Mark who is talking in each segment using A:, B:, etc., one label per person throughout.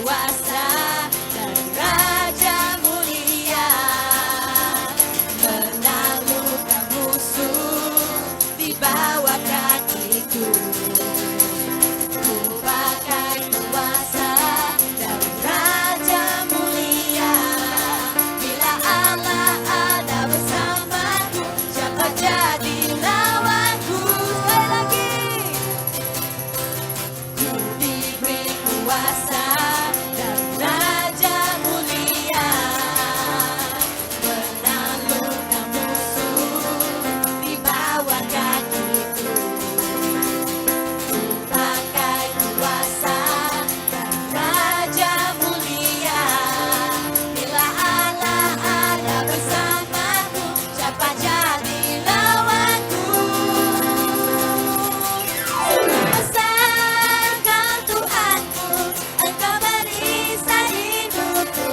A: kuasa dan Raja mulia, menaklukkan musuh di bawah kakiku. Ku pakai kuasa dan Raja mulia. Bila Allah ada bersamaku, siapa jadi lawanku? Lagi ku diberi kuasa dan Raja mulia, menaklukkan musuh di bawah kakiku. Ku pakai kuasa dan Raja mulia. Bila Allah ada bersamaku, siapa jadi lawanku? Besar Kau Tuhanku, Engkau merisai hidupku.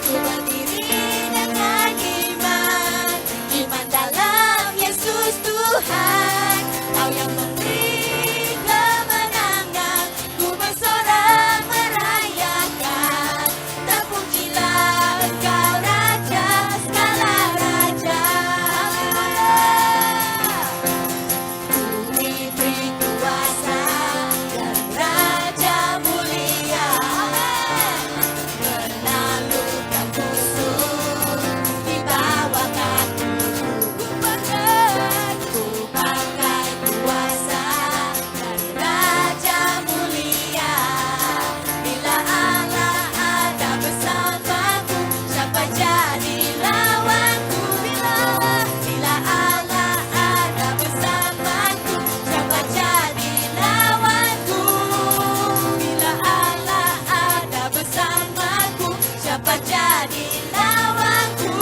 A: Ku berdiri dengan iman, iman dalam Yesus Tuhan. Kau yang memberi kemenangan, ku bersorak merayakan. Terpujilah Engkau Raja segala raja. Ku diberi kuasa dan Raja mulia, menaklukkan musuh di bawah kakiku. Ku pakai kuasa dan Raja mulia. Bila Allah ada bersamaku, siapa jadi lawanku? Bila Allah ada bersamaku, siapa jadi lawanku? Bila Allah ada bersamaku, siapa jadi lawanku?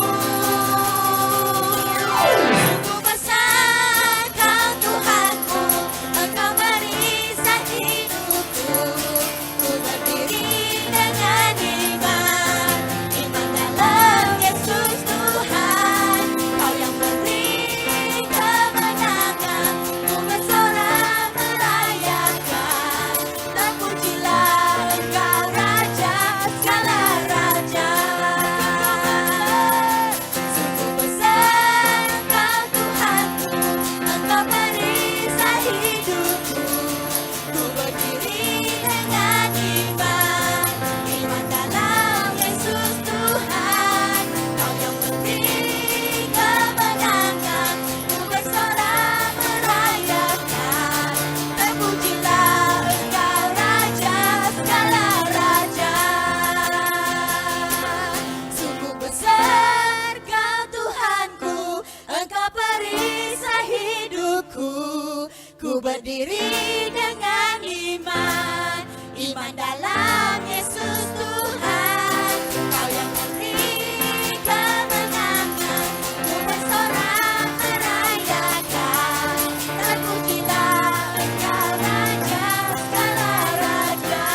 A: Sungguh besar Kau Tuhanku, Engkau merisai hidupku. Ku berdiri dengan iman, iman dalam Yesus Tuhan. Kau yang beri kemenangan, ku bersorak merayakan. Terpujilah Engkau Raja segala raja. Sungguh besar Kau Tuhanku, Engkau merisai hidupku. Ku berdiri dengan iman, iman dalam Yesus Tuhan. Kau yang beri kemenangan, ku bersorak merayakan. Terpujilah Engkau Raja segala raja. Sungguh besar Kau Tuhanku, Engkau perisai hidupku. Ku berdiri dengan iman, iman dalam Yesus Tuhan. Kau yang memberi kemenangan, ku bersorak merayakan. Terpujilah Engkau Raja segala raja.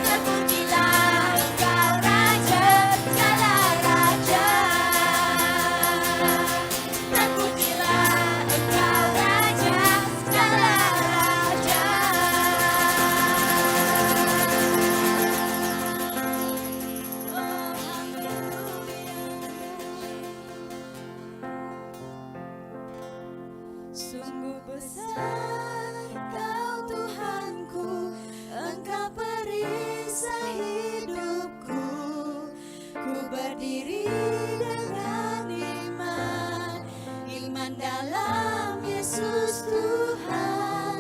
A: Terpujilah Engkau Raja segala raja. Terpujilah Engkau Raja segala raja. Oh, haleluya. Sungguh besar Kau Tuhanku, Engkau perisai hidupku. Ku berdiri dengan iman, iman dalam Yesus Tuhan.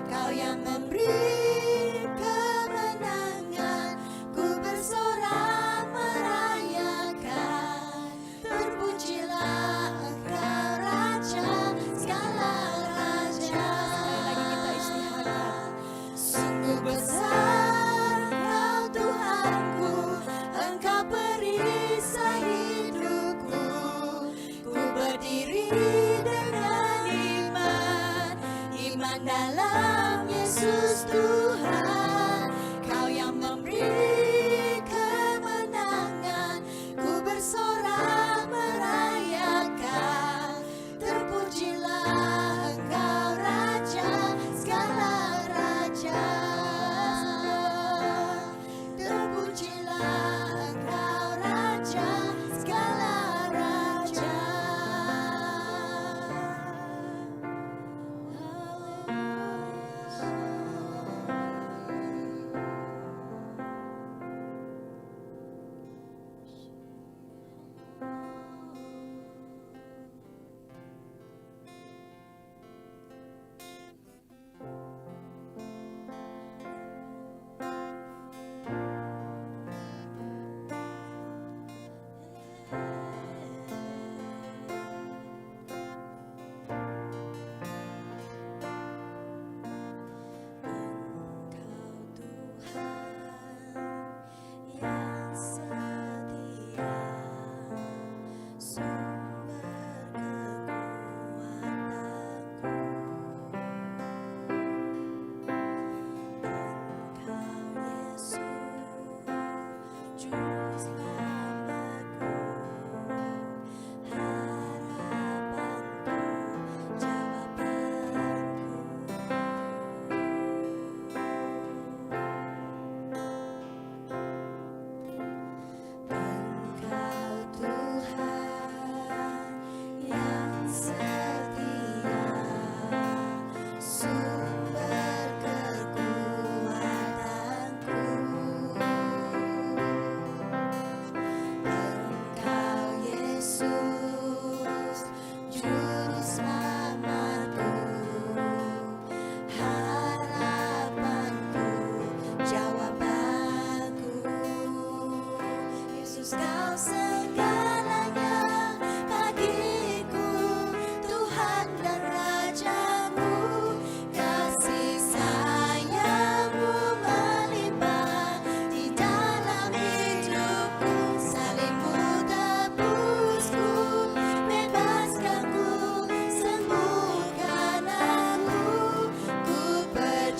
A: Kau yang memberi kemenangan, ku bersorak merayakan. Terpujilah Engkau Raja segala raja. Lagi kita istiharkan. Sungguh besar Kau Tuhanku, Engkau perisai hidupku. Ku berdiri dengan iman, iman dalam Yesus Tuhan. Kau yang memberi kemenangan, ku bersorak merayakan. Terpujilah Engkau Raja segala raja.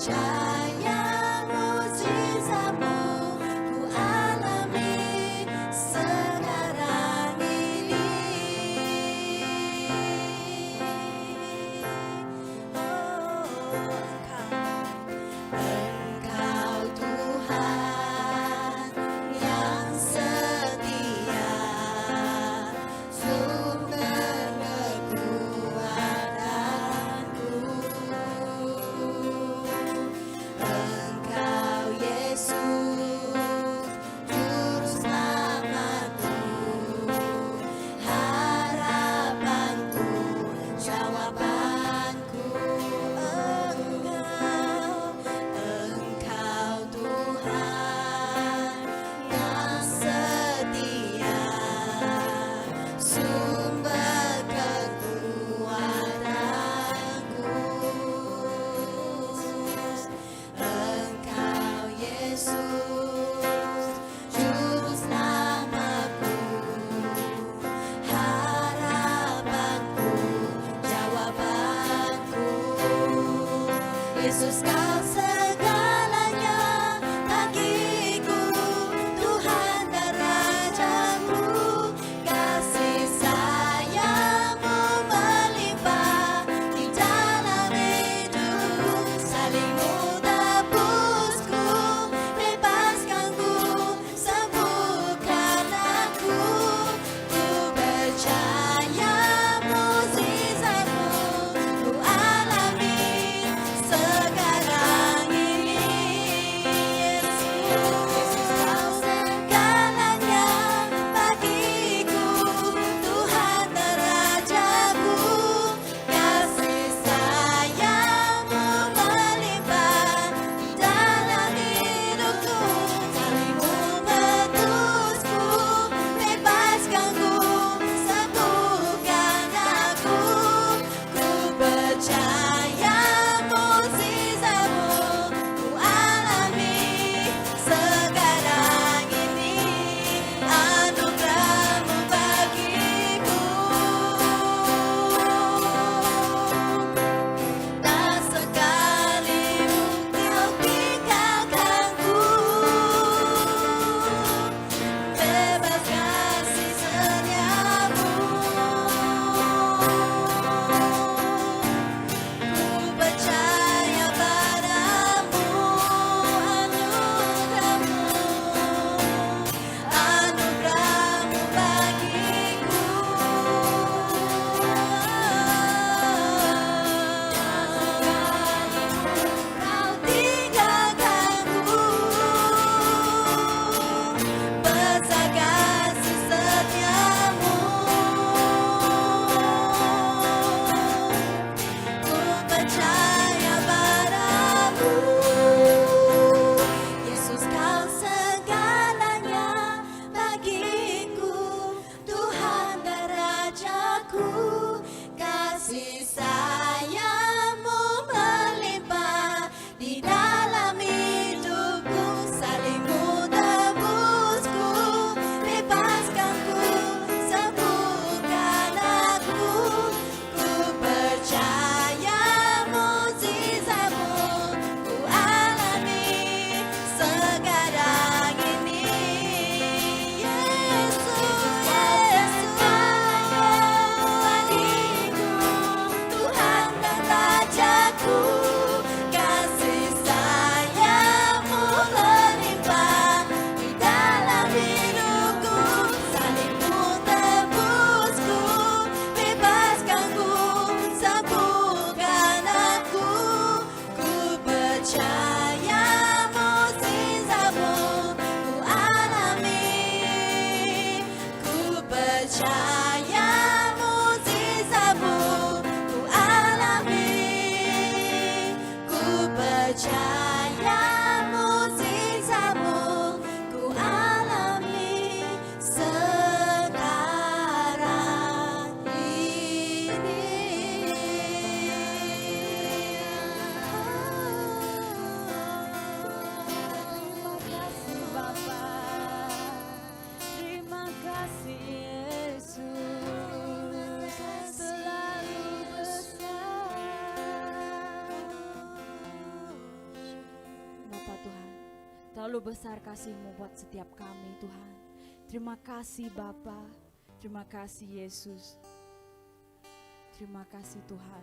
A: percaya mukjizatmu ku alami sekarang ini. Engkau Tuhan yang setia, sumber kekuatanku. Engkau Yesus, juru selamatku, harapanku, jawabanku. Engkau Tuhan yang setia, sumber kekuatanku. Engkau Yesus, juru selamatku, harapanku, jawabanku. Yesus kau segalanya bagiku, Tuhan dan Rajaku. Kasih sayangmu melimpah di dalam hidupku, salibmu tebusku, bebaskanku, sembuhkan aku. Ku percaya mukjizatmu ku alami sekarang ini.
B: Terlalu besar kasih-Mu buat setiap kami Tuhan. Terima kasih Bapa, terima kasih Yesus. Terima kasih Tuhan.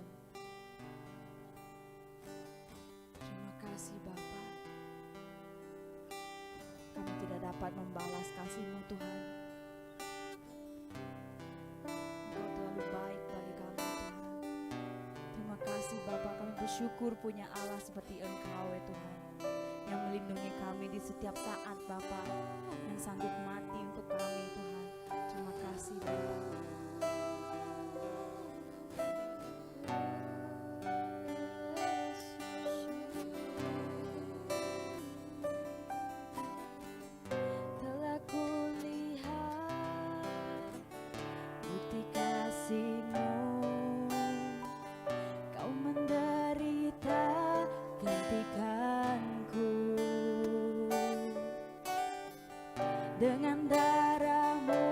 B: Terima kasih Bapa. Kami tidak dapat membalas kasih-Mu Tuhan. Engkau terlalu baik bagi kami Tuhan. Terima kasih Bapa, kami bersyukur punya Allah seperti Engkau ya Tuhan, yang melindungi kami di setiap saat Bapa, yang sanggup mati untuk kami Tuhan. Terima kasih Bapa. Telah kulihat bukti kasih-Mu, Kau menderita gantikanku. Dengan darah-Mu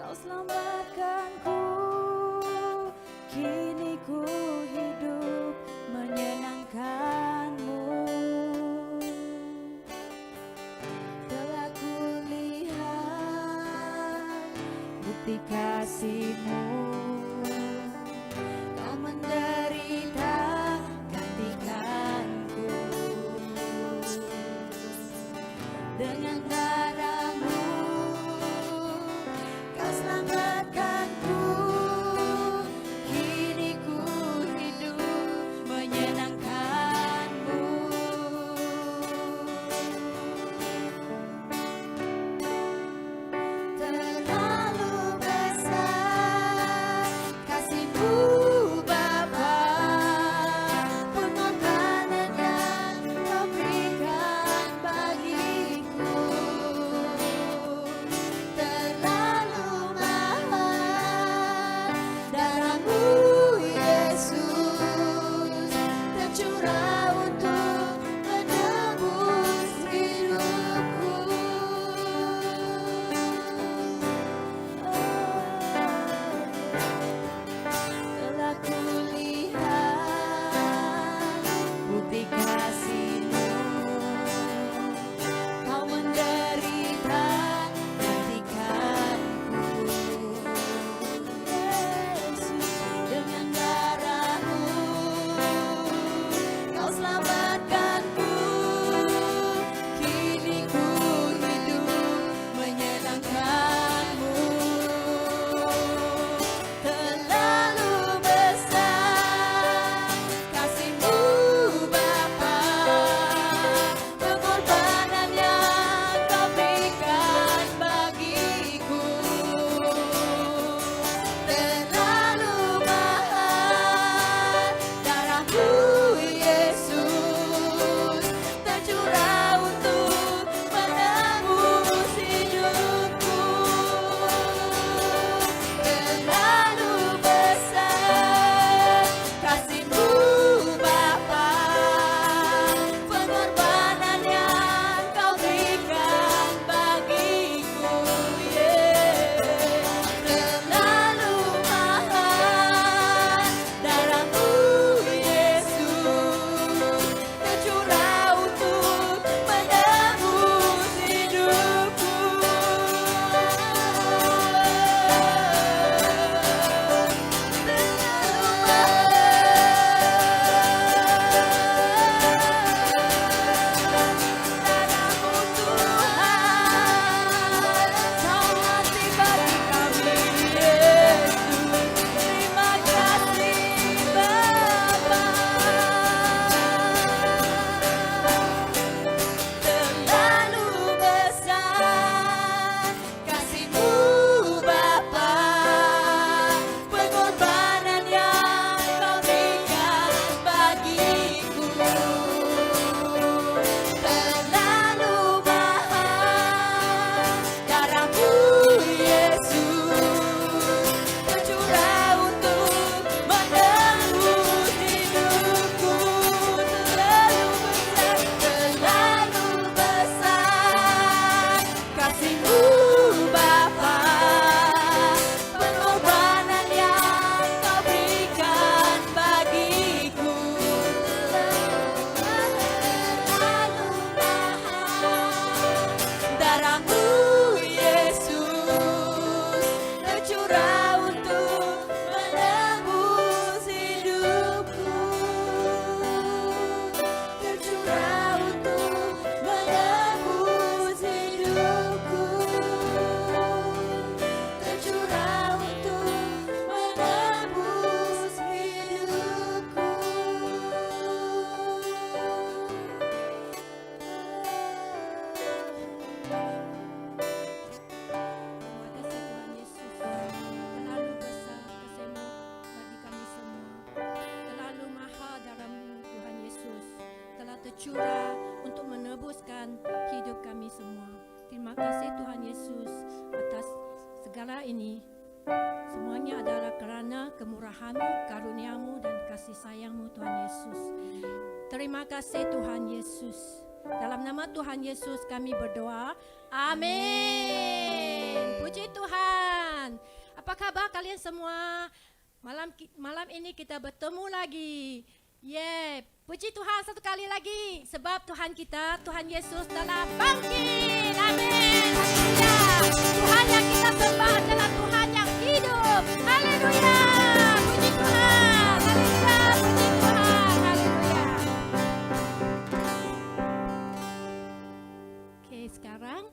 B: Kau selamatkanku. Kini ku hidup menyenangkan-Mu. Telah kulihat bukti kasih-Mu, Kau menderita gantikanku.
C: tercurah untuk menebuskan hidup kami semua. Terima kasih Tuhan Yesus atas segala ini. Semuanya adalah kerana kemurahan-Mu, karunia-Mu dan kasih sayang-Mu Tuhan Yesus. Terima kasih Tuhan Yesus. Dalam nama Tuhan Yesus kami berdoa. Amin. Puji Tuhan. Apa kabar kalian semua? Malam ini kita bertemu lagi. Puji Tuhan satu kali lagi. Sebab Tuhan kita, Tuhan Yesus telah bangkit. Amin. Haleluya. Tuhan yang kita sembah adalah Tuhan yang hidup. Haleluya. Puji Tuhan. Haleluya. Puji Tuhan. Haleluya. Oke, sekarang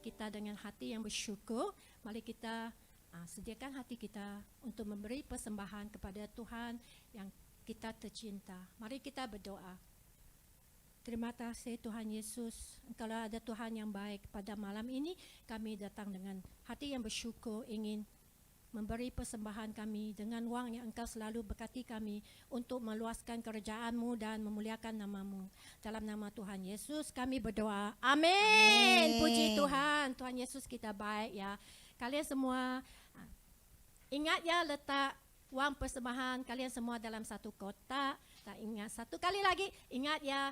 C: kita dengan hati yang bersyukur, mari kita sediakan hati kita untuk memberi persembahan kepada Tuhan yang kita tercinta. Mari kita berdoa. Terima kasih Tuhan Yesus, Engkau ada Tuhan yang baik. Pada malam ini kami datang dengan hati yang bersyukur, ingin memberi persembahan kami dengan wang yang Engkau selalu berkati kami untuk meluaskan kerajaan-Mu dan memuliakan nama-Mu. Dalam nama Tuhan Yesus kami berdoa. Amin. Puji Tuhan. Tuhan Yesus kita baik ya. Kalian semua ingat ya, letak wang persembahan kalian semua dalam satu kotak. Tak ingat satu kali lagi, ingat ya,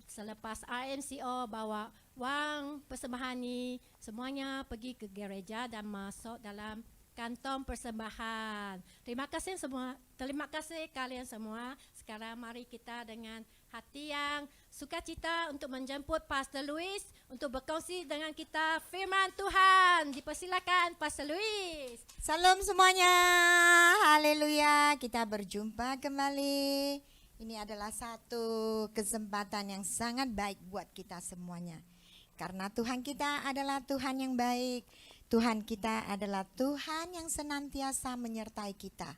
C: selepas RMCO bawa wang persembahan ni semuanya pergi ke gereja dan masuk dalam kantong persembahan. Terima kasih semua. Terima kasih kalian semua. Sekarang mari kita dengan hati yang sukacita untuk menjemput Pastor Louis untuk berkongsi dengan kita firman Tuhan. Dipersilakan Pastor Louis.
A: Salam semuanya, haleluya. Kita berjumpa kembali. Ini adalah satu kesempatan yang sangat baik buat kita semuanya. Karena Tuhan kita adalah Tuhan yang baik. Tuhan kita adalah Tuhan yang senantiasa menyertai kita.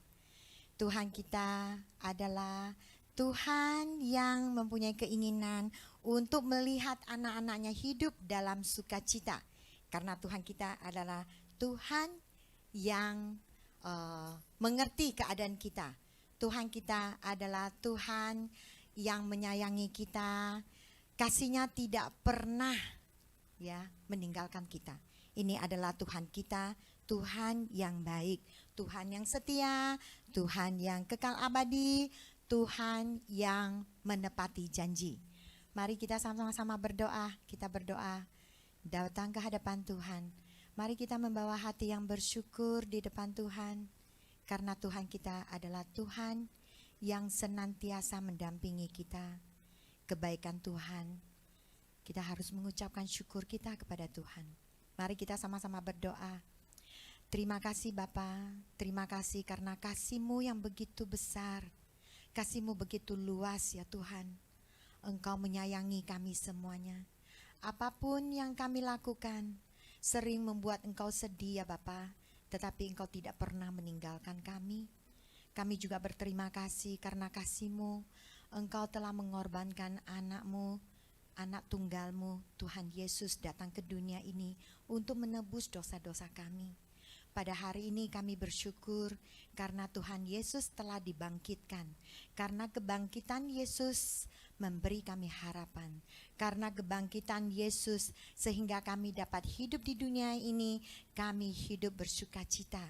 A: Tuhan kita adalah Tuhan yang mempunyai keinginan untuk melihat anak-anaknya hidup dalam sukacita. Karena Tuhan kita adalah Tuhan yang mengerti keadaan kita. Tuhan kita adalah Tuhan yang menyayangi kita. Kasih-Nya tidak pernah meninggalkan kita. Ini adalah Tuhan kita, Tuhan yang baik, Tuhan yang setia, Tuhan yang kekal abadi, Tuhan yang menepati janji. Mari kita sama-sama berdoa. Kita berdoa datang ke hadapan Tuhan. Mari kita membawa hati yang bersyukur di depan Tuhan. Karena Tuhan kita adalah Tuhan yang senantiasa mendampingi kita. Kebaikan Tuhan, kita harus mengucapkan syukur kita kepada Tuhan. Mari kita sama-sama berdoa. Terima kasih Bapa, terima kasih karena kasih-Mu yang begitu besar. Kasih-Mu begitu luas ya Tuhan. Engkau menyayangi kami semuanya. Apapun yang kami lakukan sering membuat Engkau sedih ya Bapa, tetapi Engkau tidak pernah meninggalkan kami. Kami juga berterima kasih karena kasih-Mu. Engkau telah mengorbankan anak-Mu, anak tunggal-Mu, Tuhan Yesus datang ke dunia ini untuk menebus dosa-dosa kami. Pada hari ini kami bersyukur karena Tuhan Yesus telah dibangkitkan. Karena kebangkitan Yesus memberi kami harapan. Karena kebangkitan Yesus sehingga kami dapat hidup di dunia ini, kami hidup bersukacita.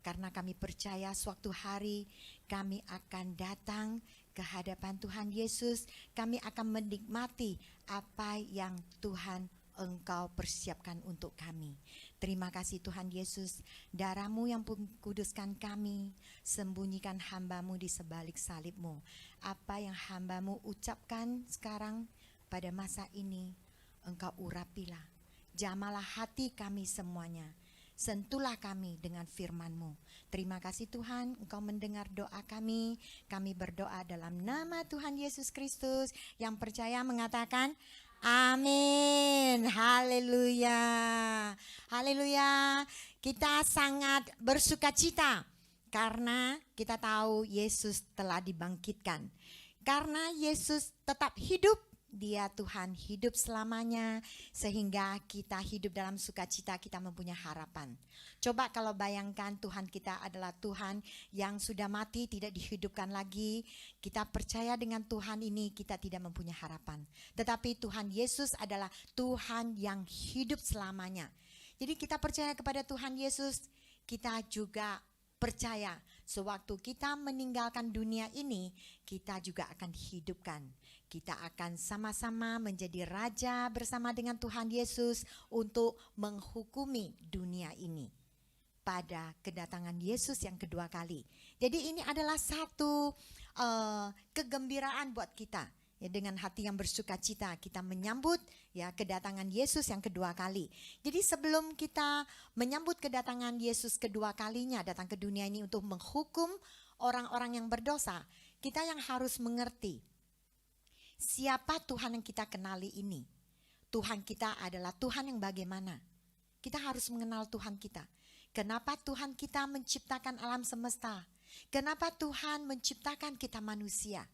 A: Karena kami percaya suatu hari kami akan datang ke hadapan Tuhan Yesus. Kami akan menikmati apa yang Tuhan Engkau persiapkan untuk kami. Terima kasih Tuhan Yesus, darah-Mu yang kuduskan kami, sembunyikan hamba-Mu di sebalik salib-Mu. Apa yang hamba-Mu ucapkan sekarang pada masa ini, Engkau urapilah, jamalah hati kami semuanya, sentuhlah kami dengan firman-Mu. Terima kasih Tuhan, Engkau mendengar doa kami berdoa dalam nama Tuhan Yesus Kristus, yang percaya mengatakan, amin. Haleluya. Haleluya. Kita sangat bersukacita karena kita tahu Yesus telah dibangkitkan. Karena Yesus tetap hidup Dia Tuhan hidup selamanya, sehingga kita hidup dalam sukacita, kita mempunyai harapan. Coba kalau bayangkan Tuhan kita adalah Tuhan yang sudah mati, tidak dihidupkan lagi. Kita percaya dengan Tuhan ini, kita tidak mempunyai harapan. Tetapi Tuhan Yesus adalah Tuhan yang hidup selamanya. Jadi kita percaya kepada Tuhan Yesus, kita juga percaya sewaktu kita meninggalkan dunia ini, kita juga akan dihidupkan. Kita akan sama-sama menjadi raja bersama dengan Tuhan Yesus untuk menghukumi dunia ini pada kedatangan Yesus yang kedua kali. Jadi ini adalah satu kegembiraan buat kita. Ya, dengan hati yang bersukacita kita menyambut ya kedatangan Yesus yang kedua kali. Jadi sebelum kita menyambut kedatangan Yesus kedua kalinya datang ke dunia ini untuk menghukum orang-orang yang berdosa, kita yang harus mengerti siapa Tuhan yang kita kenali ini. Tuhan kita adalah Tuhan yang bagaimana? Kita harus mengenal Tuhan kita. Kenapa Tuhan kita menciptakan alam semesta? Kenapa Tuhan menciptakan kita manusia?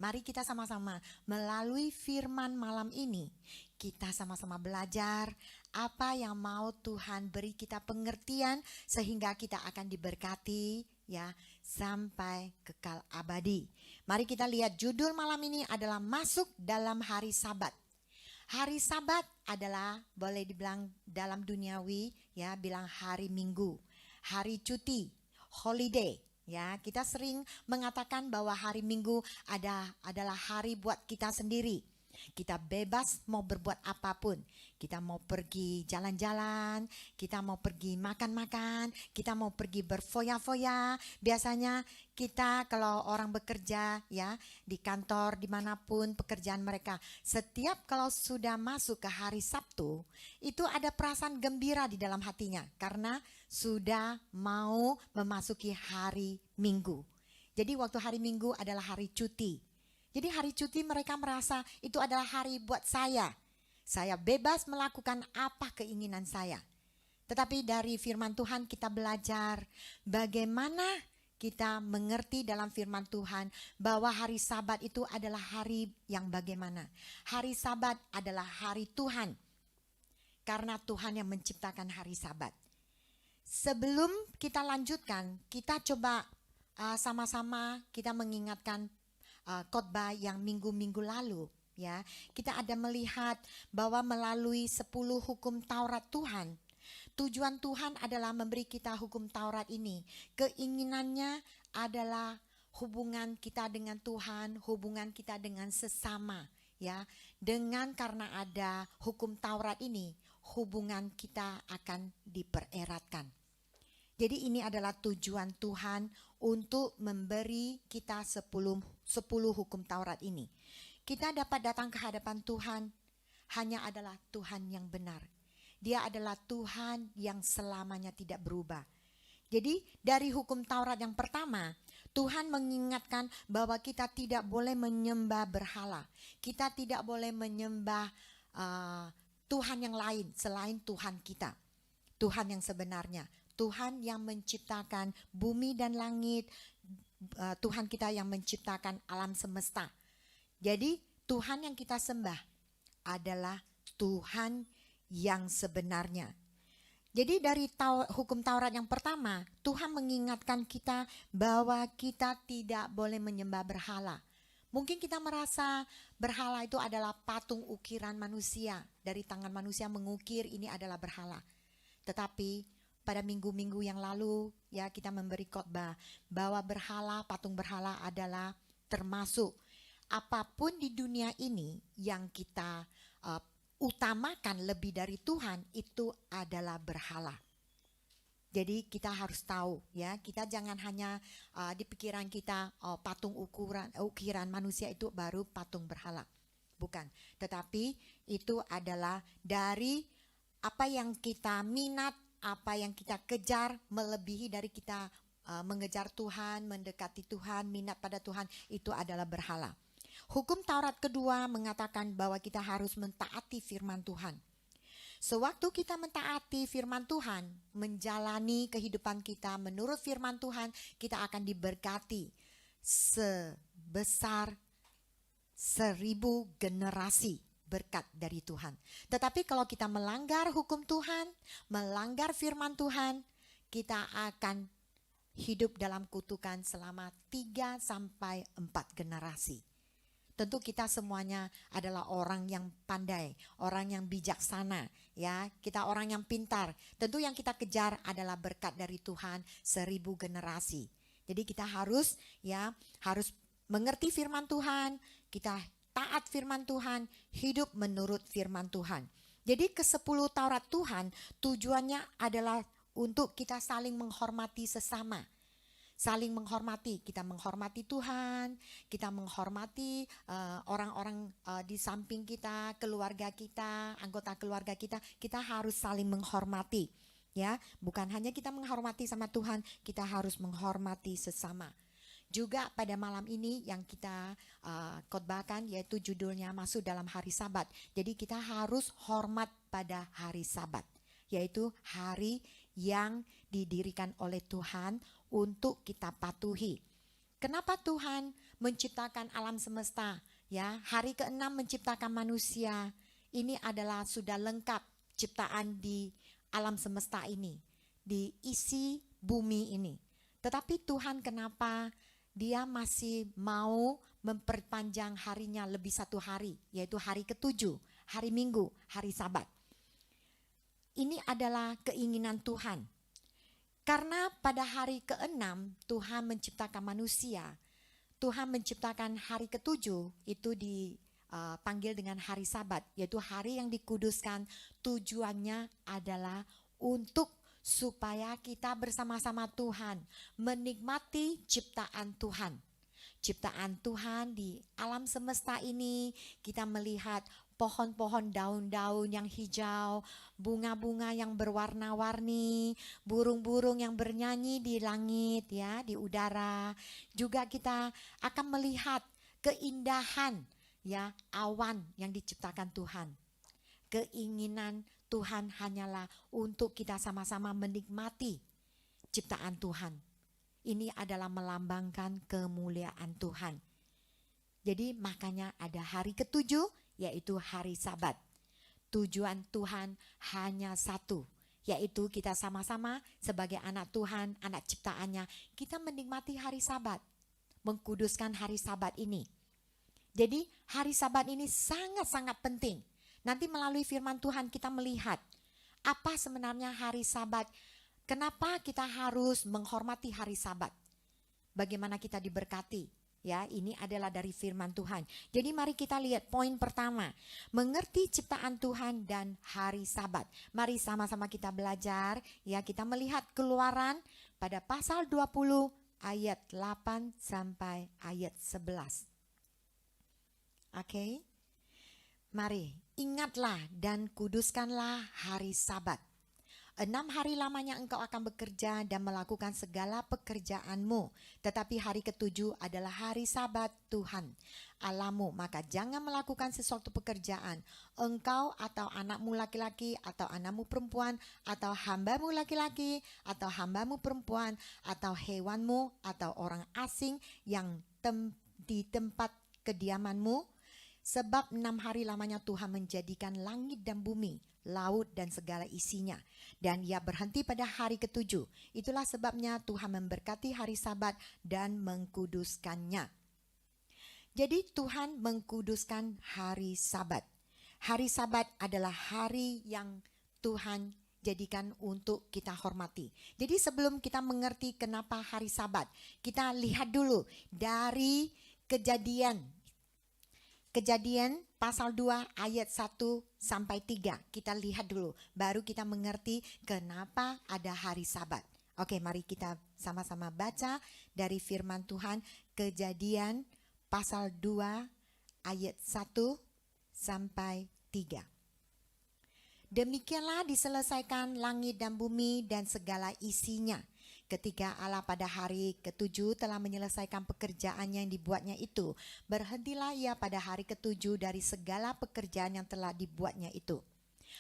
A: Mari kita sama-sama melalui firman malam ini, kita sama-sama belajar apa yang mau Tuhan beri kita pengertian sehingga kita akan diberkati ya sampai kekal abadi. Mari kita lihat judul malam ini adalah masuk dalam hari Sabat. Hari Sabat adalah boleh dibilang dalam duniawi ya bilang hari Minggu, hari cuti, holiday. Ya, kita sering mengatakan bahwa hari Minggu adalah hari buat kita sendiri. Kita bebas mau berbuat apapun. Kita mau pergi jalan-jalan, kita mau pergi makan-makan, kita mau pergi berfoya-foya. Biasanya kita kalau orang bekerja ya di kantor dimanapun pekerjaan mereka, setiap kalau sudah masuk ke hari Sabtu, itu ada perasaan gembira di dalam hatinya karena sudah mau memasuki hari Minggu. Jadi waktu hari Minggu adalah hari cuti. Jadi hari cuti mereka merasa itu adalah hari buat saya. Saya bebas melakukan apa keinginan saya. Tetapi dari firman Tuhan kita belajar bagaimana kita mengerti dalam firman Tuhan bahwa hari Sabat itu adalah hari yang bagaimana. Hari Sabat adalah hari Tuhan. Karena Tuhan yang menciptakan hari Sabat. Sebelum kita lanjutkan, kita coba sama-sama kita mengingatkan khotbah yang minggu-minggu lalu. Ya, kita ada melihat bahwa melalui 10 hukum Taurat Tuhan, tujuan Tuhan adalah memberi kita hukum Taurat ini. Keinginannya adalah hubungan kita dengan Tuhan, hubungan kita dengan sesama. Ya, dengan karena ada hukum Taurat ini, hubungan kita akan dipereratkan. Jadi ini adalah tujuan Tuhan untuk memberi kita 10 hukum Taurat ini. Kita dapat datang ke hadapan Tuhan hanya adalah Tuhan yang benar. Dia adalah Tuhan yang selamanya tidak berubah. Jadi dari hukum Taurat yang pertama, Tuhan mengingatkan bahwa kita tidak boleh menyembah berhala. Kita tidak boleh menyembah Tuhan yang lain selain Tuhan kita. Tuhan yang sebenarnya. Tuhan yang menciptakan bumi dan langit. Tuhan kita yang menciptakan alam semesta. Jadi Tuhan yang kita sembah adalah Tuhan yang sebenarnya. Jadi dari hukum Taurat yang pertama, Tuhan mengingatkan kita bahwa kita tidak boleh menyembah berhala. Mungkin kita merasa berhala itu adalah patung ukiran manusia. Dari tangan manusia mengukir ini adalah berhala. Tetapi pada minggu-minggu yang lalu ya kita memberi khotbah bahwa berhala, patung berhala adalah termasuk apapun di dunia ini yang kita utamakan lebih dari Tuhan itu adalah berhala. Jadi kita harus tahu ya, kita jangan hanya di pikiran kita patung ukiran manusia itu baru patung berhala. Bukan, tetapi itu adalah dari apa yang kita minat, apa yang kita kejar melebihi dari kita mengejar Tuhan, mendekati Tuhan, minat pada Tuhan, itu adalah berhala. Hukum Taurat kedua mengatakan bahwa kita harus mentaati firman Tuhan. Sewaktu kita mentaati firman Tuhan, menjalani kehidupan kita menurut firman Tuhan, kita akan diberkati sebesar 1000 generasi berkat dari Tuhan. Tetapi kalau kita melanggar hukum Tuhan, melanggar firman Tuhan, kita akan hidup dalam kutukan selama 3 sampai 4 generasi. Tentu kita semuanya adalah orang yang pandai, orang yang bijaksana, ya. Kita orang yang pintar. Tentu yang kita kejar adalah berkat dari Tuhan 1000 generasi. Jadi kita harus mengerti firman Tuhan, kita taat firman Tuhan, hidup menurut firman Tuhan. Jadi ke-10 Taurat Tuhan tujuannya adalah untuk kita saling menghormati sesama. Saling menghormati, kita menghormati Tuhan, kita menghormati orang-orang di samping kita, keluarga kita, anggota keluarga kita harus saling menghormati. Ya, bukan hanya kita menghormati sama Tuhan, kita harus menghormati sesama. Juga pada malam ini yang kita khotbahkan yaitu judulnya masuk dalam hari Sabat. Jadi kita harus hormat pada hari Sabat, yaitu hari yang didirikan oleh Tuhan untuk kita patuhi. Kenapa Tuhan menciptakan alam semesta? Ya, hari ke-6 menciptakan manusia. Ini adalah sudah lengkap ciptaan di alam semesta ini, di isi bumi ini. Tetapi Tuhan kenapa Dia masih mau memperpanjang harinya lebih 1 hari, yaitu hari ke-7, hari Minggu, hari Sabat. Ini adalah keinginan Tuhan. Karena pada hari ke-6 Tuhan menciptakan manusia, Tuhan menciptakan hari ke-7 itu dipanggil dengan hari Sabat, yaitu hari yang dikuduskan. Tujuannya adalah untuk supaya kita bersama-sama Tuhan menikmati ciptaan Tuhan. Ciptaan Tuhan di alam semesta ini, kita melihat pohon-pohon daun-daun yang hijau, bunga-bunga yang berwarna-warni, burung-burung yang bernyanyi di langit, ya, di udara. Juga kita akan melihat keindahan, ya, awan yang diciptakan Tuhan. Keinginan Tuhan hanyalah untuk kita sama-sama menikmati ciptaan Tuhan. Ini adalah melambangkan kemuliaan Tuhan. Jadi makanya ada hari ke-7, yaitu hari Sabat. Tujuan Tuhan hanya satu, yaitu kita sama-sama sebagai anak Tuhan, anak ciptaannya, kita menikmati hari Sabat, mengkuduskan hari Sabat ini. Jadi hari Sabat ini sangat-sangat penting. Nanti melalui firman Tuhan kita melihat apa sebenarnya hari Sabat, kenapa kita harus menghormati hari Sabat, bagaimana kita diberkati. Ya, ini adalah dari firman Tuhan. Jadi mari kita lihat poin pertama, mengerti ciptaan Tuhan dan hari Sabat. Mari sama-sama kita belajar, ya, kita melihat Keluaran pada pasal 20 ayat 8 sampai ayat 11. Oke. Mari, ingatlah dan kuduskanlah hari Sabat. 6 hari lamanya engkau akan bekerja dan melakukan segala pekerjaanmu. Tetapi hari ke-7 adalah hari Sabat Tuhan Allahmu. Maka jangan melakukan sesuatu pekerjaan, engkau atau anakmu laki-laki atau anakmu perempuan atau hambamu laki-laki atau hambamu perempuan atau hewanmu atau orang asing yang di tempat kediamanmu. Sebab 6 hari lamanya Tuhan menjadikan langit dan bumi, laut dan segala isinya. Dan ia berhenti pada hari ke-7. Itulah sebabnya Tuhan memberkati hari Sabat dan mengkuduskannya. Jadi Tuhan mengkuduskan hari Sabat. Hari Sabat adalah hari yang Tuhan jadikan untuk kita hormati. Jadi sebelum kita mengerti kenapa hari Sabat, kita lihat dulu dari Kejadian pasal 2 ayat 1 sampai 3. Kita lihat dulu, baru kita mengerti kenapa ada hari Sabat. Oke, mari kita sama-sama baca dari firman Tuhan, Kejadian pasal 2 ayat 1 sampai 3. Demikianlah diselesaikan langit dan bumi dan segala isinya. Ketika Allah pada hari ke-7 telah menyelesaikan pekerjaan yang dibuatnya itu, berhentilah ia pada hari ke-7 dari segala pekerjaan yang telah dibuatnya itu.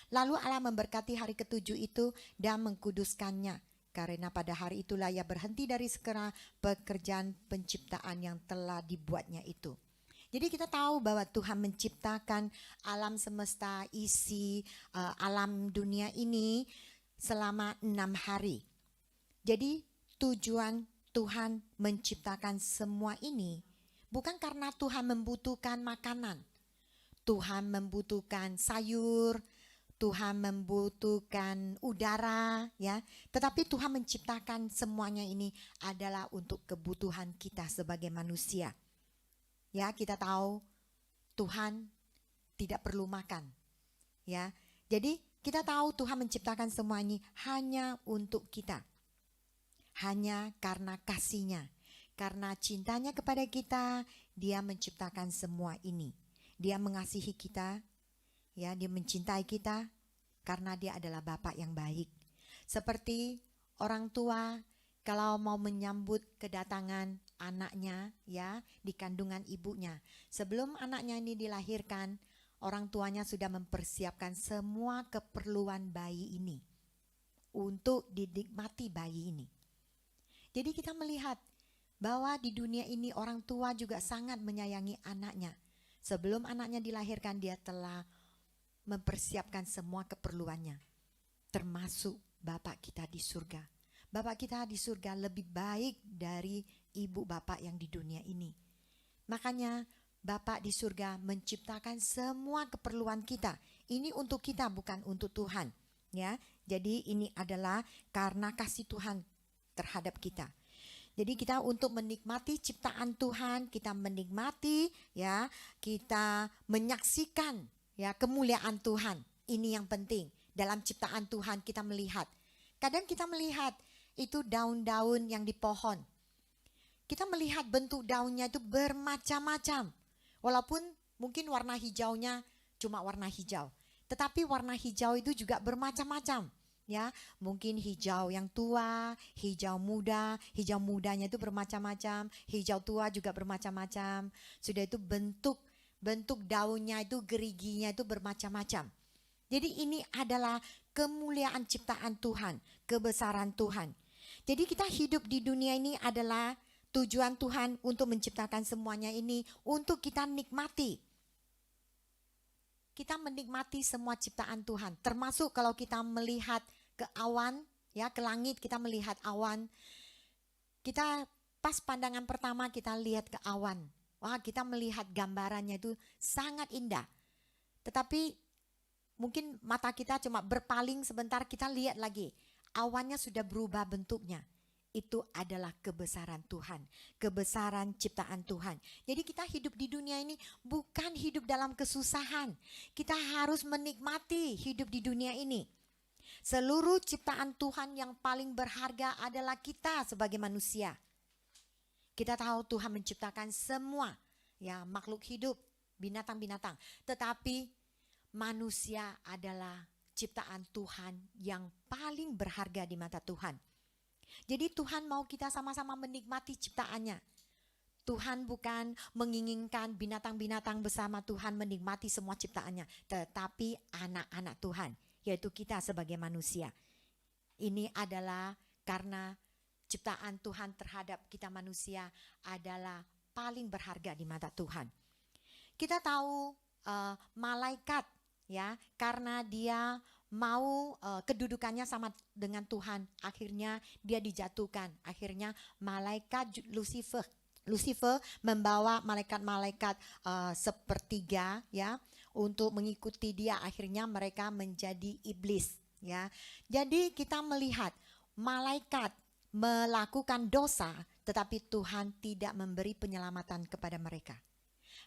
A: Lalu Allah memberkati hari ke-7 itu dan mengkuduskannya, karena pada hari itulah ia berhenti dari segala pekerjaan penciptaan yang telah dibuatnya itu. Jadi kita tahu bahwa Tuhan menciptakan alam semesta, isi alam dunia ini selama 6 hari. Jadi tujuan Tuhan menciptakan semua ini bukan karena Tuhan membutuhkan makanan. Tuhan membutuhkan sayur, Tuhan membutuhkan udara, ya. Tetapi Tuhan menciptakan semuanya ini adalah untuk kebutuhan kita sebagai manusia. Ya, kita tahu Tuhan tidak perlu makan. Ya. Jadi kita tahu Tuhan menciptakan semua ini hanya untuk kita. Hanya karena kasih-Nya. Karena cintanya kepada kita, Dia menciptakan semua ini. Dia mengasihi kita, ya, Dia mencintai kita karena Dia adalah Bapa yang baik. Seperti orang tua kalau mau menyambut kedatangan anaknya, ya, di kandungan ibunya. Sebelum anaknya ini dilahirkan, orang tuanya sudah mempersiapkan semua keperluan bayi ini untuk dinikmati bayi ini. Jadi kita melihat bahwa di dunia ini orang tua juga sangat menyayangi anaknya. Sebelum anaknya dilahirkan, dia telah mempersiapkan semua keperluannya, termasuk Bapa kita di surga. Bapa kita di surga lebih baik dari ibu bapak yang di dunia ini. Makanya Bapa di surga menciptakan semua keperluan kita. Ini untuk kita, bukan untuk Tuhan, ya. Jadi ini adalah karena kasih Tuhan terhadap kita. Jadi kita untuk menikmati ciptaan Tuhan, kita menikmati, ya, kita menyaksikan, ya, kemuliaan Tuhan. Ini yang penting. Dalam ciptaan Tuhan kita melihat. Kadang kita melihat itu daun-daun yang di pohon. Kita melihat bentuk daunnya itu bermacam-macam. Walaupun mungkin warna hijaunya cuma warna hijau, tetapi warna hijau itu juga bermacam-macam. Ya, mungkin hijau yang tua, hijau muda, hijau mudanya itu bermacam-macam, hijau tua juga bermacam-macam. Sudah itu bentuk daunnya itu, geriginya itu bermacam-macam. Jadi ini adalah kemuliaan ciptaan Tuhan, kebesaran Tuhan. Jadi kita hidup di dunia ini adalah tujuan Tuhan untuk menciptakan semuanya ini untuk kita nikmati. Kita menikmati semua ciptaan Tuhan, termasuk kalau kita melihat ke awan, ya, ke langit, kita melihat awan. Kita pas pandangan pertama kita lihat ke awan. Wah, kita melihat gambarannya itu sangat indah. Tetapi mungkin mata kita cuma berpaling sebentar, kita lihat lagi. Awannya sudah berubah bentuknya. Itu adalah kebesaran Tuhan, kebesaran ciptaan Tuhan. Jadi kita hidup di dunia ini bukan hidup dalam kesusahan. Kita harus menikmati hidup di dunia ini. Seluruh ciptaan Tuhan yang paling berharga adalah kita sebagai manusia. Kita tahu Tuhan menciptakan semua, ya, makhluk hidup, binatang-binatang. Tetapi manusia adalah ciptaan Tuhan yang paling berharga di mata Tuhan. Jadi Tuhan mau kita sama-sama menikmati ciptaannya. Tuhan bukan menginginkan binatang-binatang bersama Tuhan menikmati semua ciptaannya, tetapi anak-anak Tuhan, yaitu kita sebagai manusia. Ini adalah karena ciptaan Tuhan terhadap kita manusia adalah paling berharga di mata Tuhan. Kita tahu malaikat, ya, karena dia mau kedudukannya sama dengan Tuhan, akhirnya dia dijatuhkan. Akhirnya malaikat Lucifer membawa malaikat-malaikat sepertiga, ya, untuk mengikuti dia. Akhirnya mereka menjadi iblis, ya. Jadi kita melihat malaikat melakukan dosa, tetapi Tuhan tidak memberi penyelamatan kepada mereka.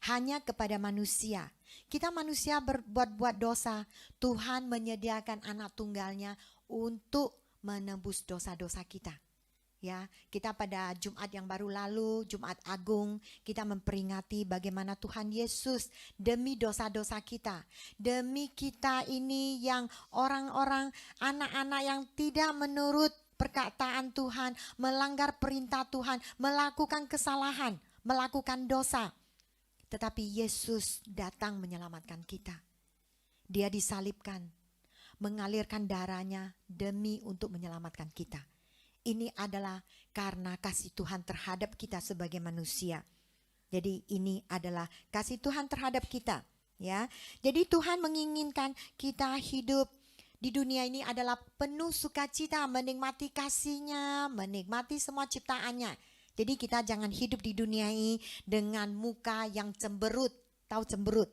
A: Hanya kepada manusia. Kita manusia berbuat dosa, Tuhan menyediakan anak tunggalnya untuk menebus dosa-dosa kita. Ya, kita pada Jumat yang baru lalu, Jumat Agung, kita memperingati bagaimana Tuhan Yesus demi dosa-dosa kita, demi kita ini yang orang-orang, anak-anak yang tidak menurut perkataan Tuhan, melanggar perintah Tuhan, melakukan kesalahan, melakukan dosa. Tetapi Yesus datang menyelamatkan kita. Dia disalibkan, mengalirkan darahnya demi untuk menyelamatkan kita. Ini adalah karena kasih Tuhan terhadap kita sebagai manusia. Jadi ini adalah kasih Tuhan terhadap kita, ya. Jadi Tuhan menginginkan kita hidup di dunia ini adalah penuh sukacita, menikmati kasih-Nya, menikmati semua ciptaannya. Jadi kita jangan hidup di dunia ini dengan muka yang cemberut, tahu cemberut,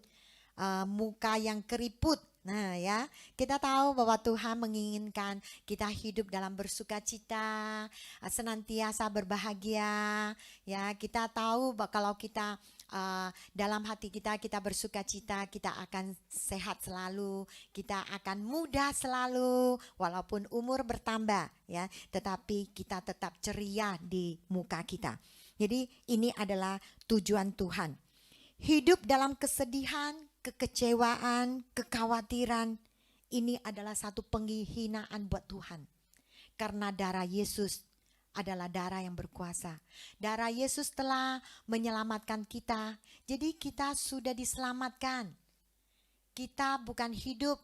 A: muka yang keriput. Nah ya, kita tahu bahwa Tuhan menginginkan kita hidup dalam bersukacita, senantiasa berbahagia. Ya, kita tahu bahwa kalau kita dalam hati kita bersukacita, kita akan sehat selalu, kita akan muda selalu, walaupun umur bertambah, ya, tetapi kita tetap ceria di muka kita. Jadi ini adalah tujuan Tuhan. Hidup dalam kesedihan, kekecewaan, kekhawatiran, ini adalah satu penghinaan buat Tuhan. Karena darah Yesus adalah darah yang berkuasa. Darah Yesus telah menyelamatkan kita. Jadi kita sudah diselamatkan. Kita bukan hidup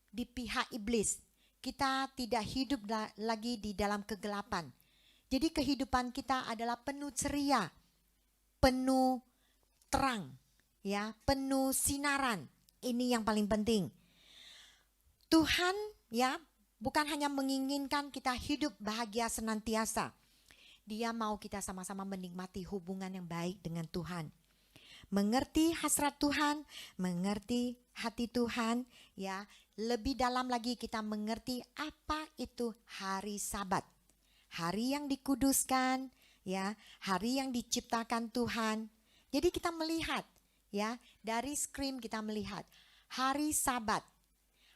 A: di pihak iblis. Kita tidak hidup lagi di dalam kegelapan. Jadi kehidupan kita adalah penuh ceria, penuh terang, ya, penuh sinaran. Ini yang paling penting. Tuhan, ya, bukan hanya menginginkan kita hidup bahagia senantiasa. Dia mau kita sama-sama menikmati hubungan yang baik dengan Tuhan. Mengerti hasrat Tuhan, mengerti hati Tuhan, ya. Lebih dalam lagi kita mengerti apa itu hari Sabat. Hari yang dikuduskan, ya, hari yang diciptakan Tuhan. Jadi kita melihat, ya, dari screen kita melihat hari Sabat.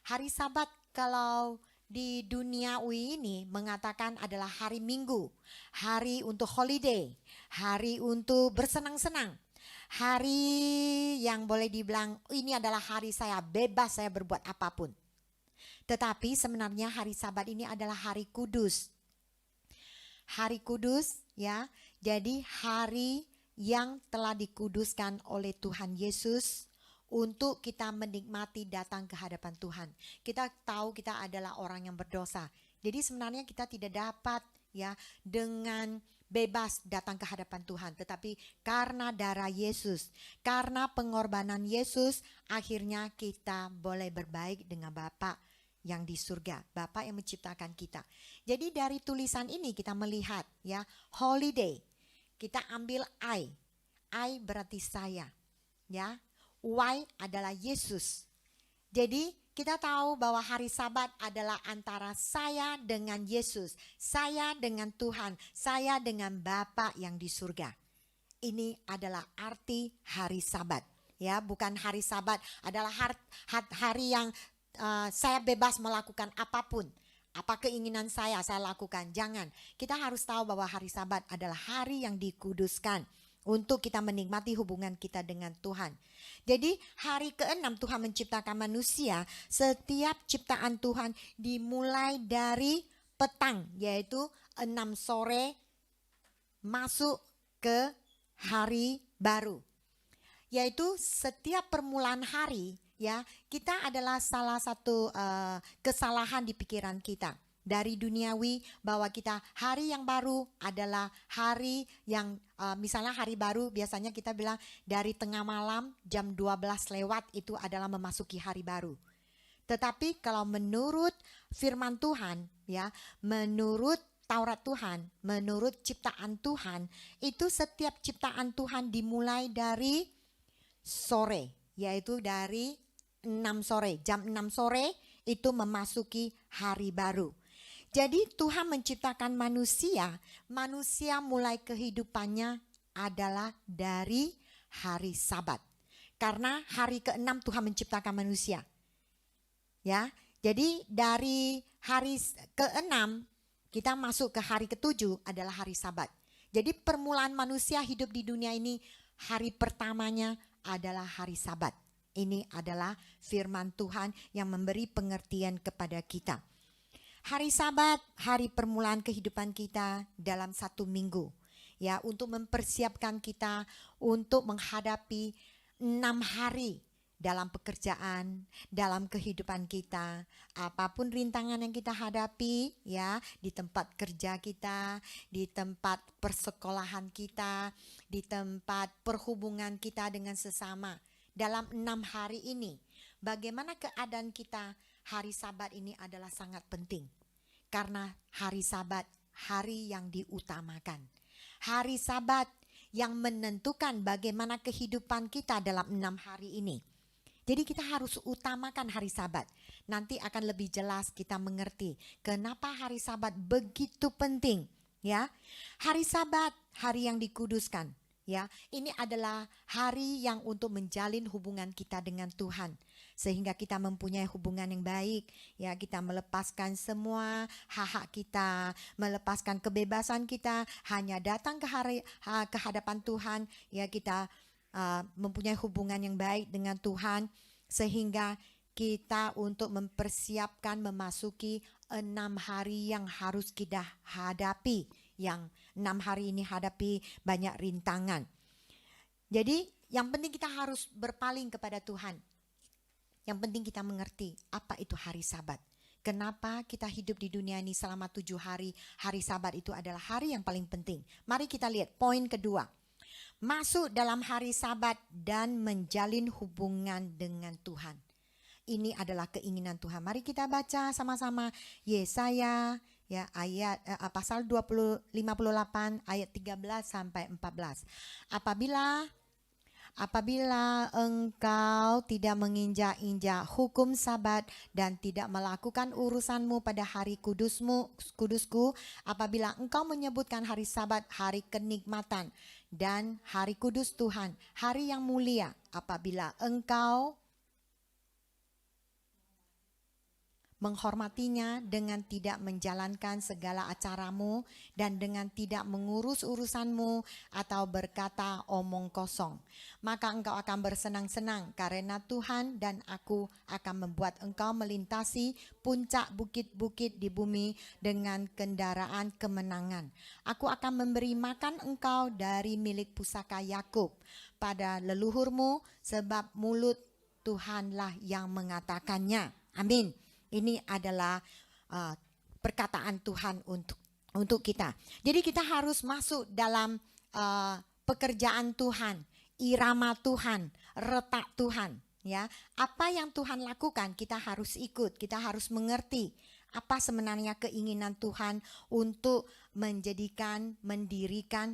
A: Hari Sabat kalau di duniawi ini mengatakan adalah hari Minggu, hari untuk holiday, hari untuk bersenang-senang, hari yang boleh dibilang ini adalah hari saya bebas, saya berbuat apapun. Tetapi sebenarnya hari Sabat ini adalah hari kudus. Hari kudus, ya, jadi hari yang telah dikuduskan oleh Tuhan Yesus untuk kita menikmati datang ke hadapan Tuhan. Kita tahu kita adalah orang yang berdosa. Jadi sebenarnya kita tidak dapat, ya, dengan bebas datang ke hadapan Tuhan. Tetapi karena darah Yesus, karena pengorbanan Yesus, akhirnya kita boleh berbaik dengan Bapa yang di surga, Bapa yang menciptakan kita. Jadi dari tulisan ini kita melihat, ya, holiday. Kita ambil I berarti saya, ya. Y adalah Yesus. Jadi kita tahu bahwa hari Sabat adalah antara saya dengan Yesus, saya dengan Tuhan, saya dengan Bapa yang di surga. Ini adalah arti hari Sabat, ya. Bukan hari Sabat adalah hari yang saya bebas melakukan apapun. Apa keinginan saya lakukan. Jangan. Kita harus tahu bahwa hari Sabat adalah hari yang dikuduskan untuk kita menikmati hubungan kita dengan Tuhan. Jadi hari ke-6 Tuhan menciptakan manusia. Setiap ciptaan Tuhan dimulai dari petang, yaitu 6 sore masuk ke hari baru. Yaitu setiap permulaan hari, ya, kita adalah salah satu kesalahan di pikiran kita dari duniawi, bahwa kita hari yang baru adalah hari yang misalnya hari baru biasanya kita bilang dari tengah malam jam 12 lewat itu adalah memasuki hari baru. Tetapi kalau menurut firman Tuhan, ya, menurut Taurat Tuhan, menurut ciptaan Tuhan, itu setiap ciptaan Tuhan dimulai dari sore, yaitu dari 6 sore, jam 6 sore itu memasuki hari baru. Jadi Tuhan menciptakan manusia mulai kehidupannya adalah dari hari Sabat. Karena hari ke-6 Tuhan menciptakan manusia. Ya, jadi dari hari ke-6 kita masuk ke hari ke-7 adalah hari Sabat. Jadi permulaan manusia hidup di dunia ini, hari pertamanya adalah hari Sabat. Ini adalah firman Tuhan yang memberi pengertian kepada kita. Hari Sabat, hari permulaan kehidupan kita dalam satu minggu, ya, untuk mempersiapkan kita untuk menghadapi 6 hari dalam pekerjaan, dalam kehidupan kita, apapun rintangan yang kita hadapi ya, di tempat kerja kita, di tempat persekolahan kita, di tempat perhubungan kita dengan sesama. Dalam 6 hari ini, bagaimana keadaan kita? Hari Sabat ini adalah sangat penting. Karena hari Sabat, hari yang diutamakan. Hari Sabat yang menentukan bagaimana kehidupan kita dalam 6 hari ini. Jadi kita harus utamakan hari Sabat. Nanti akan lebih jelas kita mengerti kenapa hari Sabat begitu penting. Ya, hari Sabat, hari yang dikuduskan. Ya, ini adalah hari yang untuk menjalin hubungan kita dengan Tuhan, sehingga kita mempunyai hubungan yang baik. Ya, kita melepaskan semua hak-hak kita, melepaskan kebebasan kita, hanya datang ke hadapan Tuhan. Ya, kita mempunyai hubungan yang baik dengan Tuhan, sehingga kita untuk mempersiapkan memasuki 6 hari yang harus kita hadapi. Yang 6 hari ini hadapi banyak rintangan. Jadi yang penting kita harus berpaling kepada Tuhan. Yang penting kita mengerti apa itu hari Sabat. Kenapa kita hidup di dunia ini selama 7 hari. Hari Sabat itu adalah hari yang paling penting. Mari kita lihat poin kedua. Masuk dalam hari Sabat dan menjalin hubungan dengan Tuhan. Ini adalah keinginan Tuhan. Mari kita baca sama-sama Yesaya ya, ayat pasal 58 ayat 13 sampai 14. Apabila engkau tidak menginjak-injak hukum Sabat dan tidak melakukan urusanmu pada hari kudusku, apabila engkau menyebutkan hari Sabat hari kenikmatan dan hari kudus Tuhan, hari yang mulia, apabila engkau menghormatinya dengan tidak menjalankan segala acaramu dan dengan tidak mengurus urusanmu atau berkata omong kosong. Maka engkau akan bersenang-senang karena Tuhan dan aku akan membuat engkau melintasi puncak bukit-bukit di bumi dengan kendaraan kemenangan. Aku akan memberi makan engkau dari milik pusaka Yakub pada leluhurmu, sebab mulut Tuhanlah yang mengatakannya. Amin. Ini adalah perkataan Tuhan untuk kita. Jadi kita harus masuk dalam pekerjaan Tuhan, irama Tuhan, retak Tuhan. Ya, apa yang Tuhan lakukan kita harus ikut, kita harus mengerti apa sebenarnya keinginan Tuhan untuk mendirikan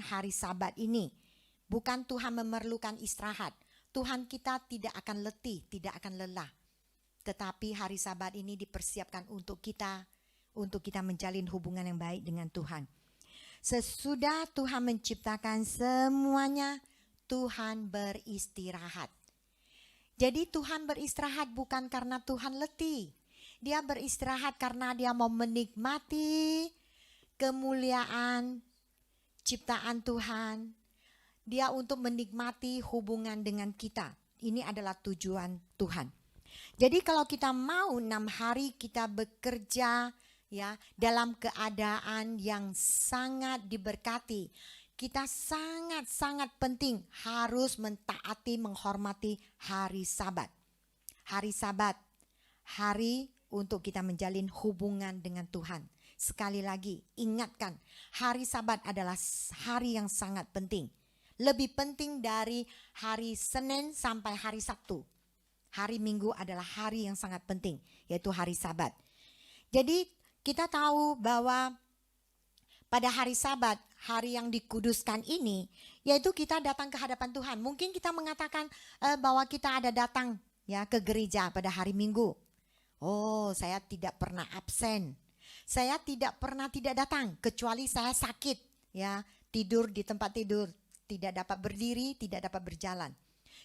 A: hari Sabat ini. Bukan Tuhan memerlukan istirahat. Tuhan kita tidak akan letih, tidak akan lelah. Tetapi hari Sabat ini dipersiapkan untuk kita menjalin hubungan yang baik dengan Tuhan. Sesudah Tuhan menciptakan semuanya, Tuhan beristirahat. Jadi Tuhan beristirahat bukan karena Tuhan letih. Dia beristirahat karena dia mau menikmati kemuliaan ciptaan Tuhan. Dia untuk menikmati hubungan dengan kita. Ini adalah tujuan Tuhan. Jadi kalau kita mau 6 hari kita bekerja ya dalam keadaan yang sangat diberkati, kita sangat-sangat penting harus mentaati, menghormati hari Sabat. Hari Sabat, hari untuk kita menjalin hubungan dengan Tuhan. Sekali lagi, ingatkan, hari Sabat adalah hari yang sangat penting. Lebih penting dari hari Senin sampai hari Sabtu. Hari Minggu adalah hari yang sangat penting, yaitu hari Sabat. Jadi kita tahu bahwa pada hari Sabat, hari yang dikuduskan ini, yaitu kita datang ke hadapan Tuhan. Mungkin kita mengatakan bahwa kita ada datang ya ke gereja pada hari Minggu. Oh, saya tidak pernah absen. Saya tidak pernah tidak datang kecuali saya sakit, ya, tidur di tempat tidur, tidak dapat berdiri, tidak dapat berjalan.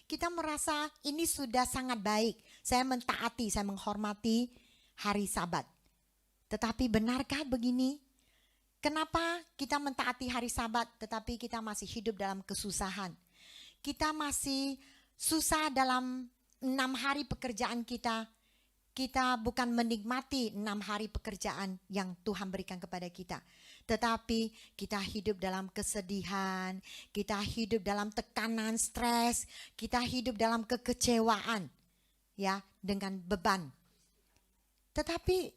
A: Kita merasa ini sudah sangat baik. Saya mentaati, saya menghormati hari Sabat. Tetapi benarkah begini? Kenapa kita mentaati hari Sabat tetapi kita masih hidup dalam kesusahan? Kita masih susah dalam 6 hari pekerjaan kita. Kita bukan menikmati 6 hari pekerjaan yang Tuhan berikan kepada kita. Tetapi kita hidup dalam kesedihan, kita hidup dalam tekanan, stres, kita hidup dalam kekecewaan. ya dengan beban. Tetapi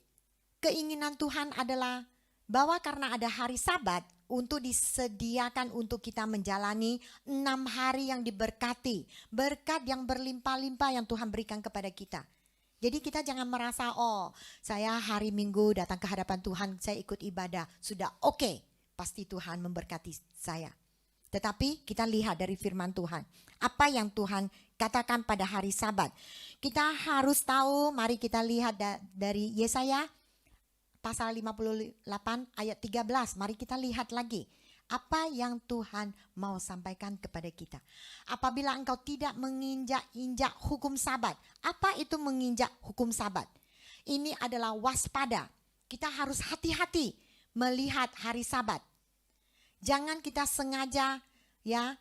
A: keinginan Tuhan adalah bahwa karena ada hari Sabat untuk disediakan untuk kita menjalani 6 hari yang diberkati, berkat yang berlimpah-limpah yang Tuhan berikan kepada kita. Jadi kita jangan merasa, oh saya hari Minggu datang ke hadapan Tuhan, saya ikut ibadah, sudah oke, pasti Tuhan memberkati saya. Tetapi kita lihat dari firman Tuhan, apa yang Tuhan katakan pada hari Sabat. Kita harus tahu, mari kita lihat dari Yesaya pasal 58 ayat 13. Mari kita lihat lagi apa yang Tuhan mau sampaikan kepada kita. Apabila engkau tidak menginjak-injak hukum Sabat. Apa itu menginjak hukum Sabat? Ini adalah waspada. Kita harus hati-hati melihat hari Sabat. Jangan kita sengaja ya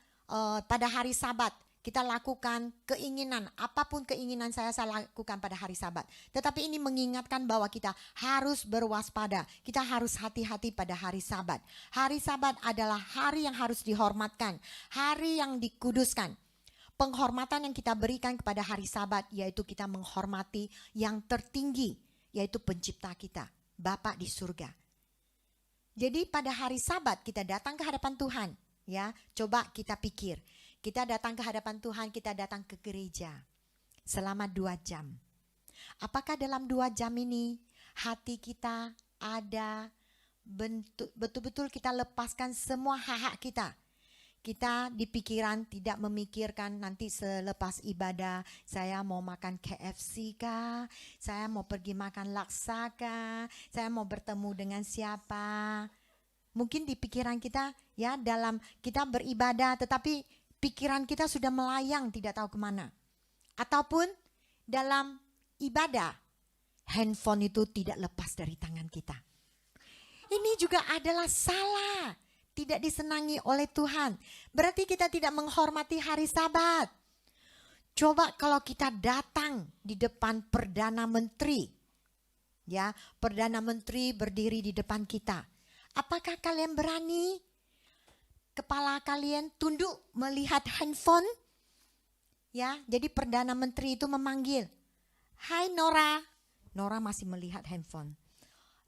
A: pada hari Sabat kita lakukan keinginan, apapun keinginan saya lakukan pada hari Sabat. Tetapi ini mengingatkan bahwa kita harus berwaspada, kita harus hati-hati pada hari Sabat. Hari Sabat adalah hari yang harus dihormatkan, hari yang dikuduskan. Penghormatan yang kita berikan kepada hari Sabat yaitu kita menghormati yang tertinggi, yaitu pencipta kita, Bapa di surga. Jadi pada hari Sabat kita datang ke hadapan Tuhan, ya. Coba kita pikir. Kita datang ke hadapan Tuhan, kita datang ke gereja selama 2 jam. Apakah dalam 2 jam ini hati kita ada betul-betul kita lepaskan semua hak-hak kita. Kita di pikiran tidak memikirkan nanti selepas ibadah saya mau makan KFC kah, saya mau pergi makan laksa kah, saya mau bertemu dengan siapa. Mungkin di pikiran kita ya dalam kita beribadah tetapi pikiran kita sudah melayang tidak tahu kemana. Ataupun dalam ibadah, handphone itu tidak lepas dari tangan kita. Ini juga adalah salah, tidak disenangi oleh Tuhan. Berarti kita tidak menghormati hari Sabat. Coba kalau kita datang di depan Perdana Menteri. Ya, Perdana Menteri berdiri di depan kita. Apakah kalian berani? Kepala kalian tunduk melihat handphone? Ya, jadi Perdana Menteri itu memanggil, "Hai Nora." Nora masih melihat handphone.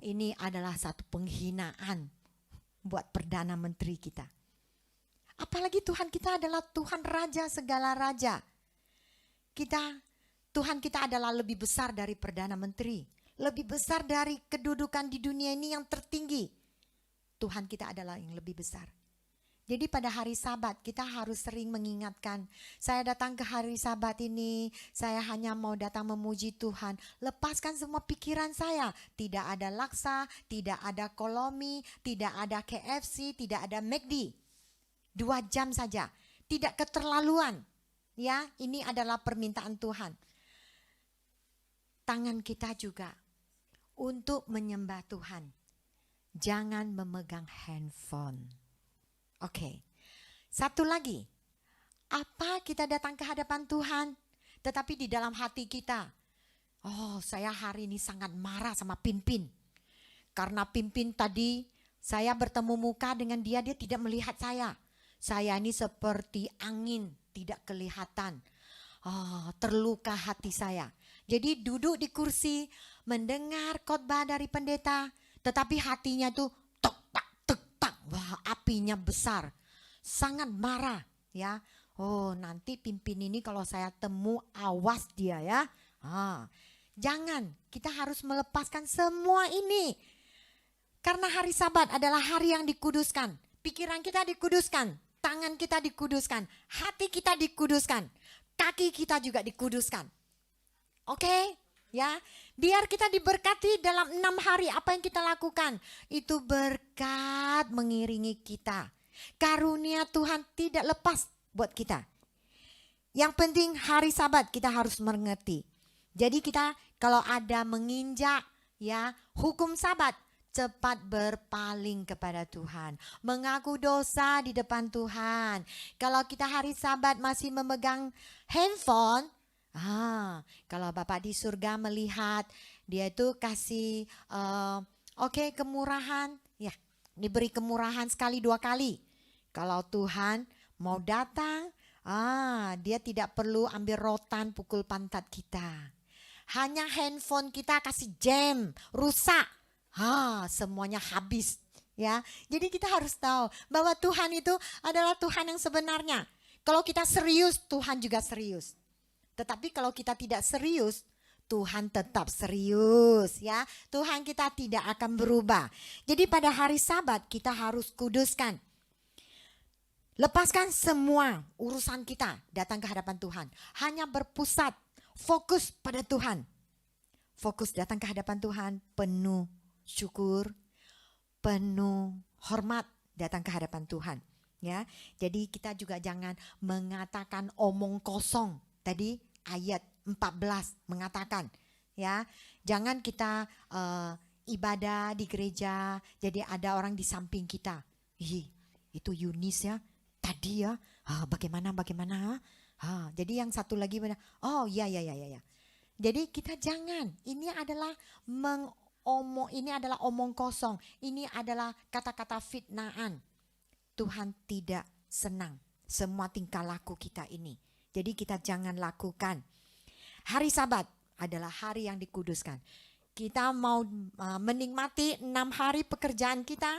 A: Ini adalah satu penghinaan buat Perdana Menteri kita. Apalagi Tuhan kita adalah Tuhan Raja segala raja. Tuhan kita adalah lebih besar dari Perdana Menteri. Lebih besar dari kedudukan di dunia ini yang tertinggi. Tuhan kita adalah yang lebih besar. Jadi pada hari Sabat kita harus sering mengingatkan, saya datang ke hari Sabat ini, saya hanya mau datang memuji Tuhan. Lepaskan semua pikiran saya, tidak ada laksa, tidak ada kolomi, tidak ada KFC, tidak ada McD. 2 jam saja, tidak keterlaluan. Ya, ini adalah permintaan Tuhan. Tangan kita juga untuk menyembah Tuhan. Jangan memegang handphone. Oke, satu lagi, apa kita datang ke hadapan Tuhan, tetapi di dalam hati kita, oh saya hari ini sangat marah sama Pimpin. Karena Pimpin tadi saya bertemu muka dengan dia tidak melihat saya. Saya ini seperti angin, tidak kelihatan. Oh, terluka hati saya. Jadi duduk di kursi, mendengar khotbah dari pendeta, tetapi hatinya tuh wah, apinya besar, sangat marah ya. Oh, nanti Pimpin ini kalau saya temu awas dia ya. Jangan, kita harus melepaskan semua ini. Karena hari Sabat adalah hari yang dikuduskan. Pikiran kita dikuduskan, tangan kita dikuduskan, hati kita dikuduskan, kaki kita juga dikuduskan. Oke? Ya, biar kita diberkati dalam 6 hari apa yang kita lakukan. Itu berkat mengiringi kita. Karunia Tuhan tidak lepas buat kita. Yang penting hari Sabat kita harus mengerti. Jadi kita kalau ada menginjak ya hukum Sabat, cepat berpaling kepada Tuhan. Mengaku dosa di depan Tuhan. Kalau kita hari Sabat masih memegang handphone, kalau Bapak di surga melihat dia itu kasih kemurahan, ya diberi kemurahan sekali 2 kali. Kalau Tuhan mau datang Dia tidak perlu ambil rotan pukul pantat kita. Hanya handphone kita kasih jam, rusak. Semuanya habis. Ya, jadi kita harus tahu bahwa Tuhan itu adalah Tuhan yang sebenarnya. Kalau kita serius, Tuhan juga serius. Tetapi kalau kita tidak serius, Tuhan tetap serius ya. Tuhan kita tidak akan berubah. Jadi pada hari Sabat kita harus kuduskan. Lepaskan semua urusan kita datang ke hadapan Tuhan. Hanya berpusat, fokus pada Tuhan. Fokus datang ke hadapan Tuhan, penuh syukur, penuh hormat datang ke hadapan Tuhan. Ya, jadi kita juga jangan mengatakan omong kosong. Tadi ayat 14 mengatakan, ya, jangan kita ibadah di gereja, jadi ada orang di samping kita. Itu Yunis ya, tadi ya, bagaimana? Jadi yang satu lagi, ya. Jadi kita jangan, ini adalah omong kosong, ini adalah kata-kata fitnaan. Tuhan tidak senang semua tingkah laku kita ini. Jadi kita jangan lakukan. Hari Sabat adalah hari yang dikuduskan. Kita mau menikmati 6 hari pekerjaan kita,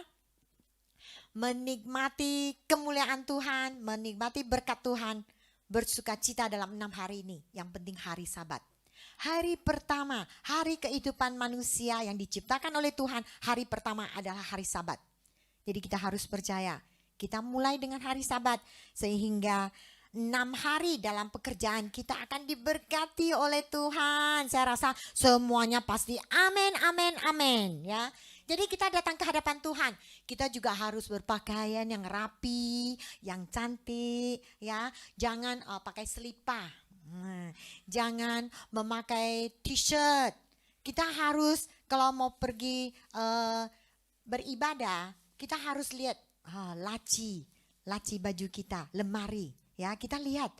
A: menikmati kemuliaan Tuhan, menikmati berkat Tuhan, bersukacita dalam 6 hari ini. Yang penting hari Sabat. Hari pertama, hari kehidupan manusia yang diciptakan oleh Tuhan, hari pertama adalah hari Sabat. Jadi kita harus percaya, kita mulai dengan hari Sabat sehingga 6 hari dalam pekerjaan kita akan diberkati oleh Tuhan. Saya rasa semuanya pasti amin ya. Jadi kita datang ke hadapan Tuhan, kita juga harus berpakaian yang rapi, yang cantik ya. Jangan pakai selipah. Jangan memakai t-shirt. Kita harus kalau mau pergi beribadah, kita harus lihat laci baju kita, lemari. Ya, kita lihat.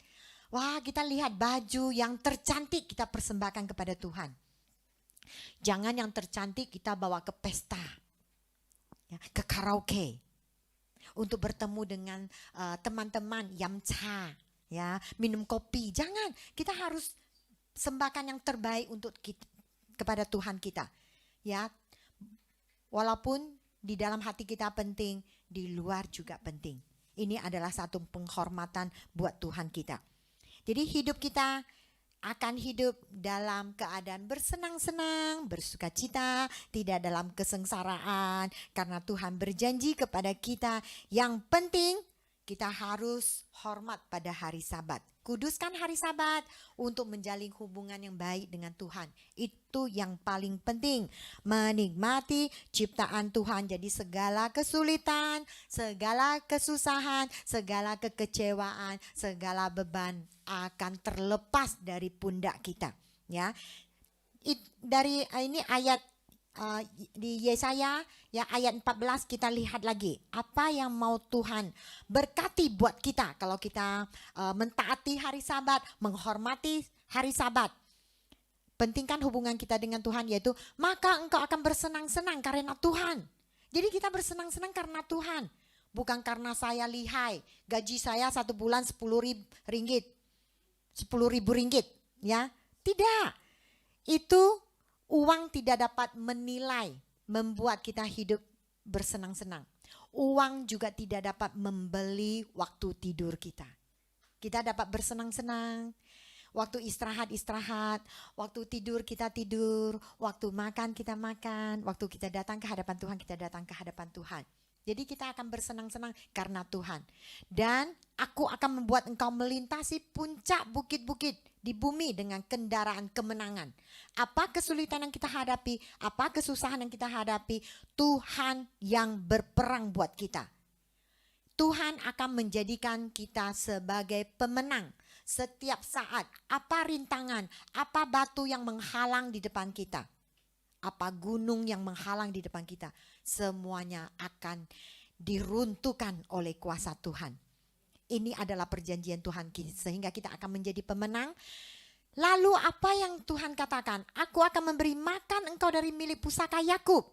A: Kita lihat baju yang tercantik kita persembahkan kepada Tuhan. Jangan yang tercantik kita bawa ke pesta. Ya, ke karaoke. Untuk bertemu dengan teman-teman yamcha, ya, minum kopi. Jangan, kita harus sembahkan yang terbaik untuk kita, kepada Tuhan kita. Ya. Walaupun di dalam hati kita penting, di luar juga penting. Ini adalah satu penghormatan buat Tuhan kita. Jadi hidup kita akan hidup dalam keadaan bersenang-senang, bersukacita, tidak dalam kesengsaraan. Karena Tuhan berjanji kepada kita, yang penting kita harus hormat pada hari Sabat. Kuduskan hari Sabat untuk menjalin hubungan yang baik dengan Tuhan. Itu yang paling penting. Menikmati ciptaan Tuhan. Jadi segala kesulitan, segala kesusahan, segala kekecewaan, segala beban akan terlepas dari pundak kita. Ya, dari ini ayat di Yesaya ya ayat 14 kita lihat lagi apa yang mau Tuhan berkati buat kita kalau kita mentaati hari Sabat, menghormati hari Sabat. Pentingkan hubungan kita dengan Tuhan, yaitu maka engkau akan bersenang-senang karena Tuhan. Jadi kita bersenang-senang karena Tuhan, bukan karena saya lihai, gaji saya 1 bulan 10.000 ringgit, ya. Tidak. Itu uang tidak dapat menilai, membuat kita hidup bersenang-senang. Uang juga tidak dapat membeli waktu tidur kita. Kita dapat bersenang-senang, waktu istirahat, waktu tidur kita tidur, waktu makan kita makan, waktu kita datang ke hadapan Tuhan, kita datang ke hadapan Tuhan. Jadi kita akan bersenang-senang karena Tuhan. Dan aku akan membuat engkau melintasi puncak bukit-bukit di bumi dengan kendaraan kemenangan. Apa kesulitan yang kita hadapi, apa kesusahan yang kita hadapi, Tuhan yang berperang buat kita. Tuhan akan menjadikan kita sebagai pemenang setiap saat. Apa rintangan, apa batu yang menghalang di depan kita, apa gunung yang menghalang di depan kita, semuanya akan diruntuhkan oleh kuasa Tuhan. Ini adalah perjanjian Tuhan, sehingga kita akan menjadi pemenang. Lalu apa yang Tuhan katakan? Aku akan memberi makan engkau dari milik pusaka Yakub.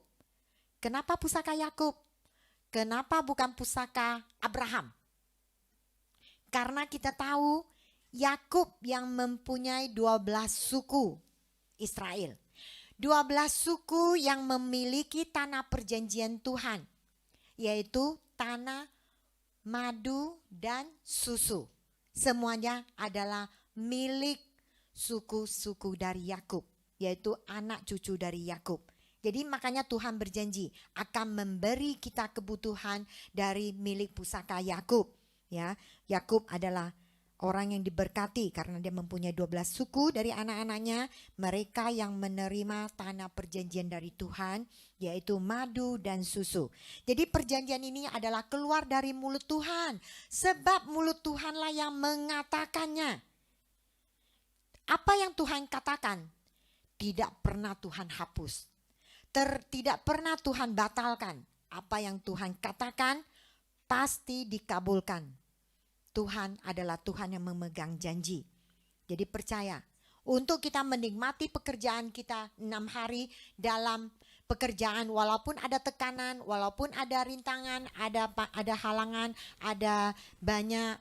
A: Kenapa pusaka Yakub? Kenapa bukan pusaka Abraham? Karena kita tahu Yakub yang mempunyai 12 suku Israel. 12 suku yang memiliki tanah perjanjian Tuhan, yaitu tanah madu dan susu. Semuanya adalah milik suku-suku dari Yakub, yaitu anak cucu dari Yakub. Jadi makanya Tuhan berjanji akan memberi kita kebutuhan dari milik pusaka Yakub. Ya, Yakub adalah orang yang diberkati karena dia mempunyai 12 suku dari anak-anaknya, mereka yang menerima tanah perjanjian dari Tuhan, yaitu madu dan susu. Jadi perjanjian ini adalah keluar dari mulut Tuhan, sebab mulut Tuhanlah yang mengatakannya. Apa yang Tuhan katakan tidak pernah Tuhan hapus. Tidak pernah Tuhan batalkan. Apa yang Tuhan katakan pasti dikabulkan. Tuhan adalah Tuhan yang memegang janji. Jadi percaya, untuk kita menikmati pekerjaan kita 6 hari dalam pekerjaan, walaupun ada tekanan, walaupun ada rintangan, ada halangan, ada banyak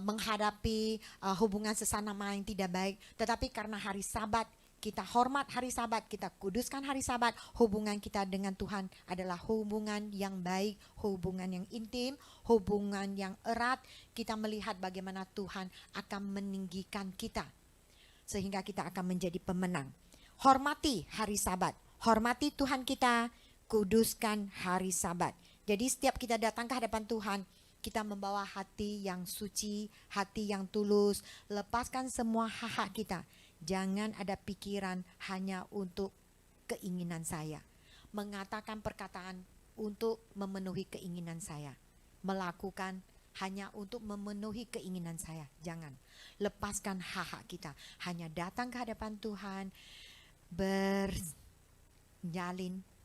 A: menghadapi hubungan sesama yang tidak baik. Tetapi karena hari Sabat, kita hormat hari Sabat, kita kuduskan hari Sabat. Hubungan kita dengan Tuhan adalah hubungan yang baik, hubungan yang intim, hubungan yang erat. Kita melihat bagaimana Tuhan akan meninggikan kita, sehingga kita akan menjadi pemenang. Hormati hari Sabat, hormati Tuhan kita, kuduskan hari Sabat. Jadi setiap kita datang ke hadapan Tuhan, kita membawa hati yang suci, hati yang tulus, lepaskan semua hak-hak kita. Jangan ada pikiran hanya untuk keinginan saya. Mengatakan perkataan untuk memenuhi keinginan saya. Melakukan hanya untuk memenuhi keinginan saya. Jangan. Lepaskan hak-hak kita. Hanya datang ke hadapan Tuhan.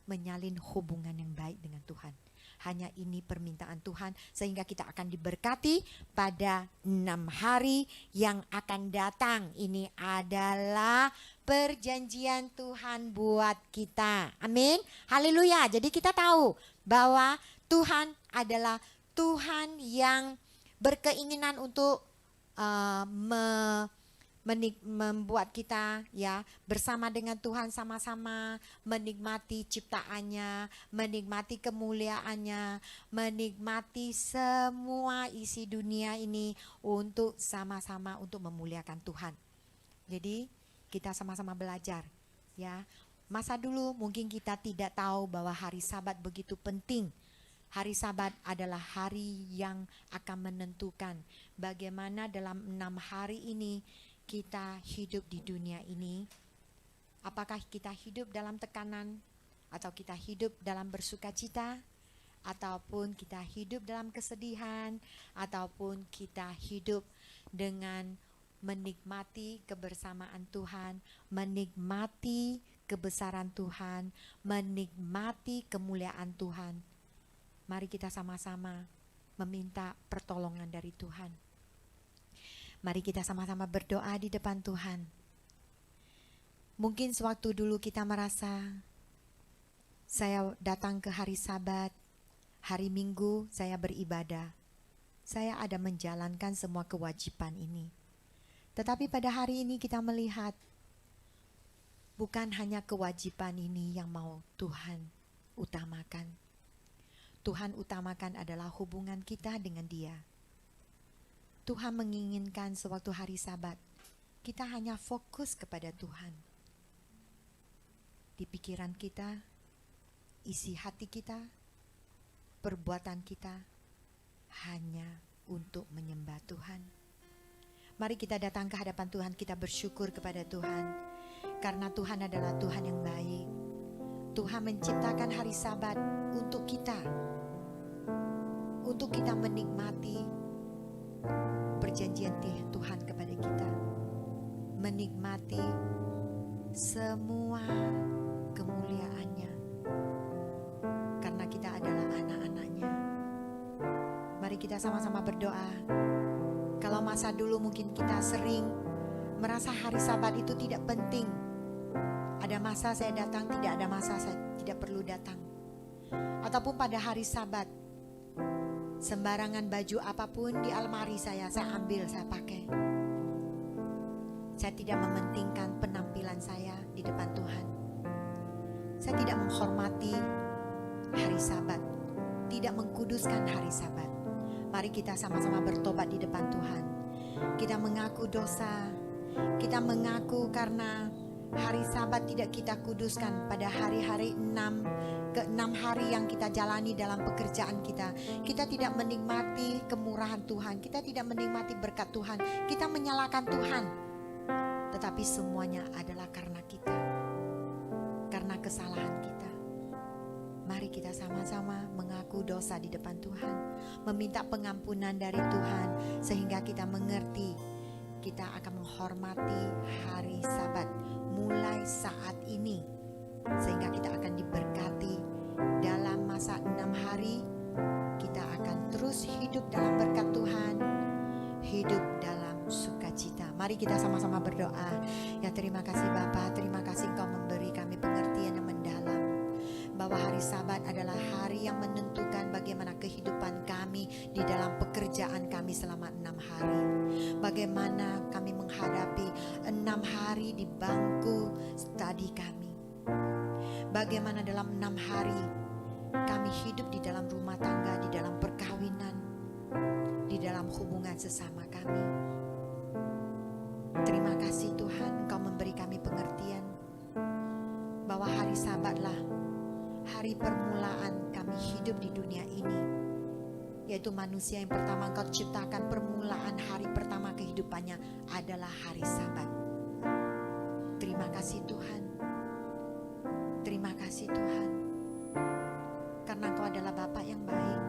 A: Menyalin hubungan yang baik dengan Tuhan. Hanya ini permintaan Tuhan, sehingga kita akan diberkati pada 6 hari yang akan datang. Ini adalah perjanjian Tuhan buat kita. Amin. Haleluya. Jadi kita tahu bahwa Tuhan adalah Tuhan yang berkeinginan untuk membuat kita ya bersama dengan Tuhan, sama-sama menikmati ciptaannya, menikmati kemuliaannya, menikmati semua isi dunia ini untuk sama-sama untuk memuliakan Tuhan. Jadi kita sama-sama belajar ya. Masa dulu mungkin kita tidak tahu bahwa hari Sabat begitu penting. Hari Sabat adalah hari yang akan menentukan bagaimana dalam 6 hari ini kita hidup di dunia ini. Apakah kita hidup dalam tekanan, atau kita hidup dalam bersukacita, ataupun kita hidup dalam kesedihan, ataupun kita hidup dengan menikmati kebersamaan Tuhan, menikmati kebesaran Tuhan, menikmati kemuliaan Tuhan. Mari kita sama-sama meminta pertolongan dari Tuhan. Mari kita sama-sama berdoa di depan Tuhan. Mungkin sewaktu dulu kita merasa, saya datang ke hari Sabat, hari Minggu saya beribadah, saya ada menjalankan semua kewajiban ini. Tetapi pada hari ini kita melihat, bukan hanya kewajiban ini yang mau Tuhan utamakan. Tuhan utamakan adalah hubungan kita dengan Dia. Tuhan menginginkan sewaktu hari Sabat, kita hanya fokus kepada Tuhan. Di pikiran kita, isi hati kita, perbuatan kita, hanya untuk menyembah Tuhan. Mari kita datang ke hadapan Tuhan, kita bersyukur kepada Tuhan. Karena Tuhan adalah Tuhan yang baik. Tuhan menciptakan hari Sabat untuk kita. Untuk kita menikmati perjanjian Tuhan kepada kita, menikmati semua kemuliaannya, karena kita adalah anak-anaknya. Mari kita sama-sama berdoa. Kalau masa dulu mungkin kita sering merasa hari Sabat itu tidak penting. Ada masa saya datang, tidak ada masa saya tidak perlu datang. Ataupun pada hari Sabat Sembarangan baju apapun di almari saya ambil, saya pakai. Saya tidak mementingkan penampilan saya di depan Tuhan. Saya tidak menghormati hari Sabat, tidak mengkuduskan hari Sabat. Mari kita sama-sama bertobat di depan Tuhan. Kita mengaku dosa, kita mengaku karena hari Sabat tidak kita kuduskan pada hari-hari 6 hari yang kita jalani dalam pekerjaan kita. Kita tidak menikmati kemurahan Tuhan, kita tidak menikmati berkat Tuhan, kita menyalahkan Tuhan. Tetapi semuanya adalah karena kita, karena kesalahan kita. Mari kita sama-sama mengaku dosa di depan Tuhan, meminta pengampunan dari Tuhan, sehingga kita mengerti kita akan menghormati hari Sabat mulai saat ini, sehingga kita akan diberkati dalam masa 6 hari. Kita akan terus hidup dalam berkat Tuhan, hidup dalam sukacita. Mari kita sama-sama berdoa. Ya, terima kasih Bapa, terima kasih Engkau memberi kami pengertian yang mendalam bahwa hari Sabat adalah hari yang menentukan bagaimana kehidupan kami di dalam pekerjaan kami selama 6 hari. Bagaimana kami menghadapi 6 hari di bangku studi kami. Bagaimana dalam 6 hari kami hidup di dalam rumah tangga, di dalam perkawinan, di dalam hubungan sesama kami. Terima kasih Tuhan, Engkau memberi kami pengertian bahwa hari Sabatlah hari permulaan kami hidup di dunia ini, yaitu manusia yang pertama Engkau ciptakan. Permulaan hari pertama kehidupannya adalah hari Sabat. Terima kasih Tuhan, terima kasih Tuhan, karena Engkau adalah Bapa yang baik.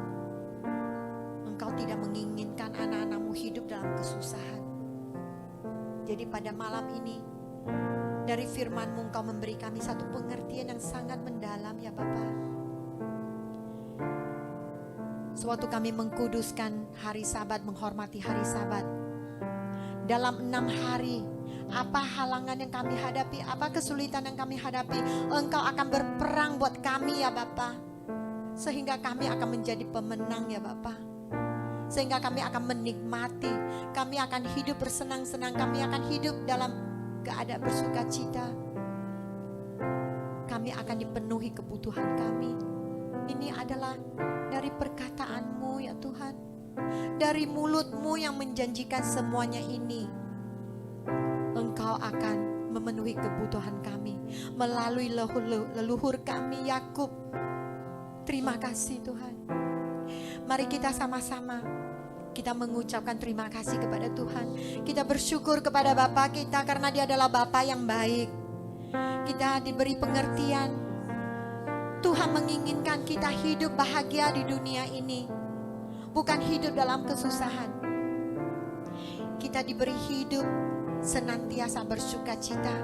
A: Engkau tidak menginginkan anak-anak-Mu hidup dalam kesusahan. Jadi pada malam ini, dari firman-Mu Engkau memberi kami satu pengertian yang sangat mendalam ya Bapa. Sewaktu kami mengkuduskan hari Sabat, menghormati hari Sabat, dalam 6 hari, apa halangan yang kami hadapi, apa kesulitan yang kami hadapi, Engkau akan berperang buat kami ya Bapa. Sehingga kami akan menjadi pemenang ya Bapa. Sehingga kami akan menikmati, kami akan hidup bersenang-senang, kami akan hidup dalam keadaan bersukacita. Kami akan dipenuhi kebutuhan kami. Ini adalah dari perkataan-Mu ya Tuhan, dari mulut-Mu yang menjanjikan semuanya ini. Engkau akan memenuhi kebutuhan kami melalui leluhur kami Yakub. Terima kasih Tuhan. Mari kita sama-sama kita mengucapkan terima kasih kepada Tuhan. Kita bersyukur kepada Bapa kita karena Dia adalah Bapa yang baik. Kita diberi pengertian. Tuhan menginginkan kita hidup bahagia di dunia ini, bukan hidup dalam kesusahan. Kita diberi hidup senantiasa bersukacita.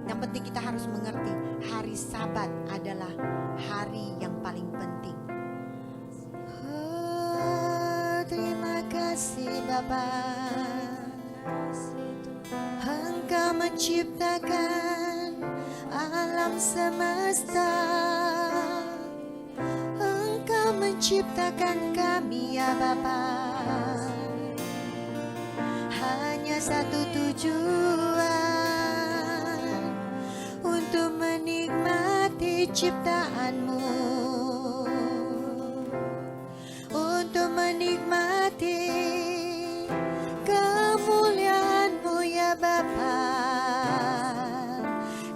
A: Yang penting kita harus mengerti, hari Sabat adalah hari yang paling penting. Terima kasih Bapa, Engkau menciptakan alam semesta, Engkau menciptakan kami ya Bapa. Hanya satu tujuan, untuk menikmati ciptaan-Mu, untuk menikmati kemuliaan-Mu ya Bapa.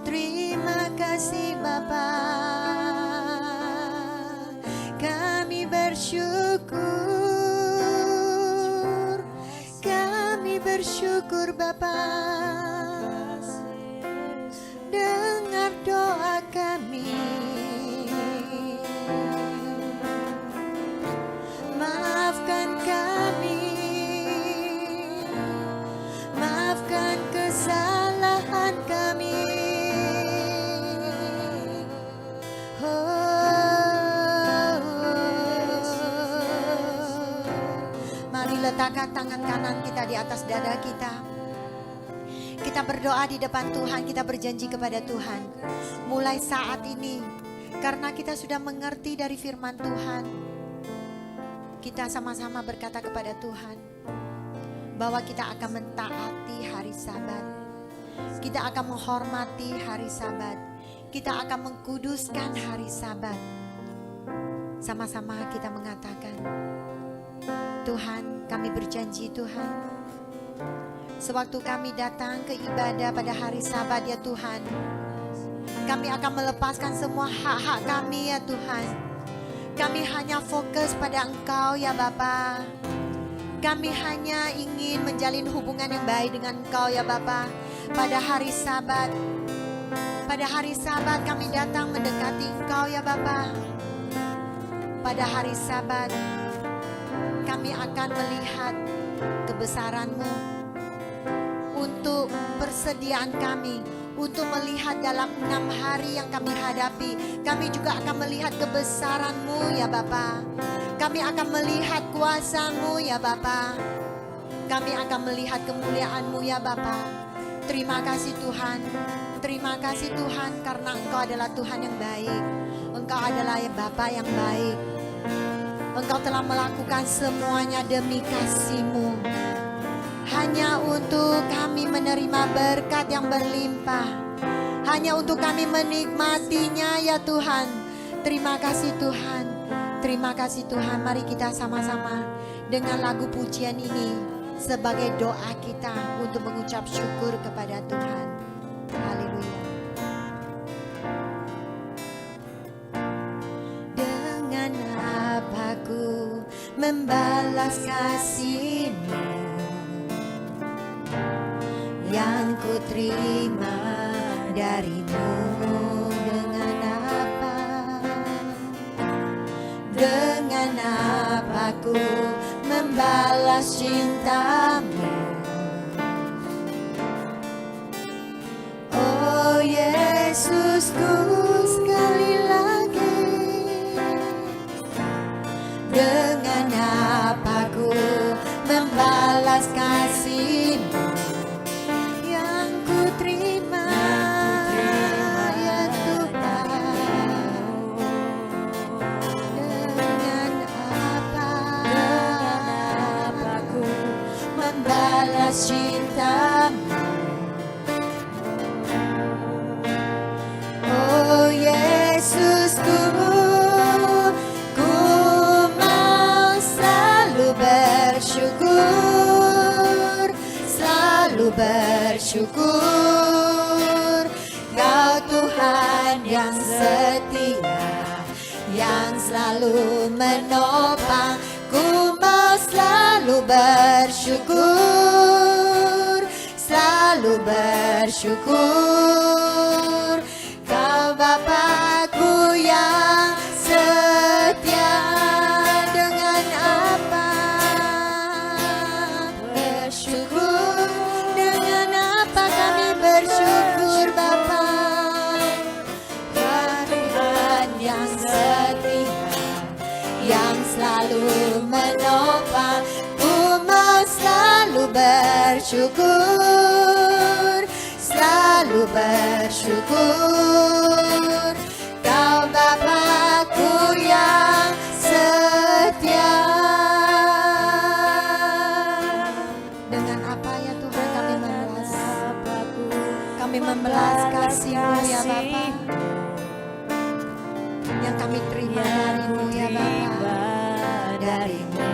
A: Terima kasih Bapa, kami bersyukur, kami bersyukur Bapa. Dengar doa kami, maafkan kami, maafkan kesalahan kami. Mari letakkan tangan kanan kita di atas dada kita. Kita berdoa di depan Tuhan, kita berjanji kepada Tuhan. Mulai saat ini, karena kita sudah mengerti dari firman Tuhan, kita sama-sama berkata kepada Tuhan bahwa kita akan mentaati hari Sabat. Kita akan menghormati hari Sabat. Kita akan mengkuduskan hari Sabat. Sama-sama kita mengatakan, Tuhan, kami berjanji Tuhan, sewaktu kami datang ke ibadah pada hari Sabat ya Tuhan, kami akan melepaskan semua hak-hak kami ya Tuhan. Kami hanya fokus pada Engkau ya Bapa. Kami hanya ingin menjalin hubungan yang baik dengan Engkau ya Bapa. Pada hari Sabat, pada hari Sabat kami datang mendekati Engkau ya Bapa. Pada hari Sabat kami akan melihat kebesaran-Mu untuk persediaan kami, untuk melihat dalam 6 hari yang kami hadapi. Kami juga akan melihat kebesaran-Mu ya Bapa. Kami akan melihat kuasa-Mu ya Bapa. Kami akan melihat kemuliaan-Mu ya Bapa. Terima kasih Tuhan. Terima kasih Tuhan karena Engkau adalah Tuhan yang baik. Engkau adalah Bapa yang baik. Engkau telah melakukan semuanya demi kasih-Mu. Hanya untuk kami menerima berkat yang berlimpah. Hanya untuk kami menikmatinya ya Tuhan. Terima kasih Tuhan. Terima kasih Tuhan. Mari kita sama-sama dengan lagu pujian ini sebagai doa kita untuk mengucap syukur kepada Tuhan. Haleluya. Dengan apa ku membalas kasih-Mu yang ku terima dari-Mu? Dengan apa? Dengan apa ku membalas cinta-Mu? Oh Yesusku, sekali lagi. Dengan apa ku membalas kasih-Mu yang ku terima ya Tuhan? Dengan apa ku membalas cinta-Mu? Oh Yesusku, ku mau selalu bersyukur, selalu bersyukur. Kau Tuhan yang setia, yang selalu menopang. Ku mau selalu bersyukur, selalu bersyukur. Kau Bapakku yang setia. Dengan apa bersyukur? Dengan apa kami bersyukur Bapa? Tuhan yang setia, yang selalu menopang. Ku mau selalu bersyukur, selalu bersyukur. Kau Bapakku yang setia. Dengan apa ya Tuhan kami membalas kasih-Mu ya Bapa, yang kami terima dari-Mu ya Bapa, dari-Mu.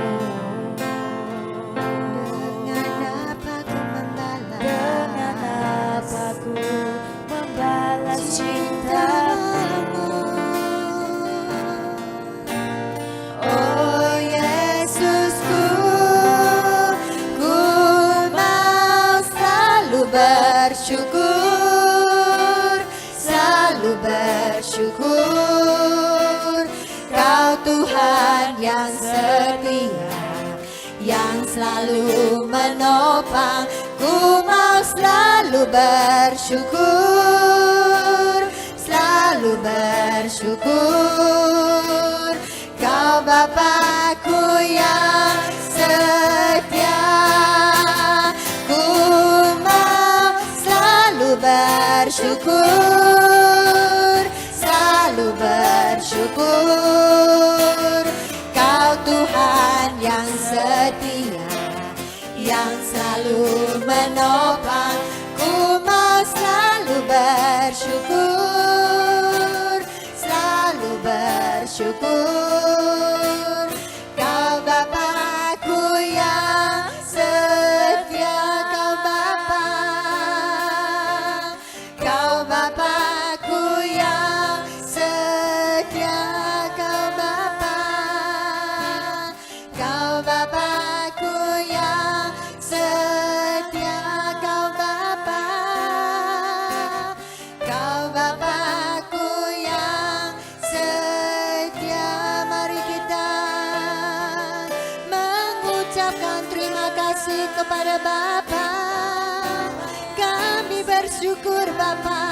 A: Dengan apa ku membalas, dengan apa ku membalas cinta-Mu? Oh Yesusku, ku mau selalu bersyukur, selalu bersyukur. Kau Tuhan yang setia, yang selalu menopang. Ku mau selalu bersyukur, selalu bersyukur. Kau Bapakku yang setia. Ku mau selalu bersyukur, selalu bersyukur. Kau Tuhan menopang. Ku mau selalu bersyukur, selalu bersyukur. Kau Bapakku yang setia, kau Bapa, kau Bapakku yang setia, kau Bapa, kau Bapakku yang setia, kau Bapa, kau Bapakku yang setia. Mari kita mengucapkan terima kasih kepada Bapa. Kami bersyukur Bapa,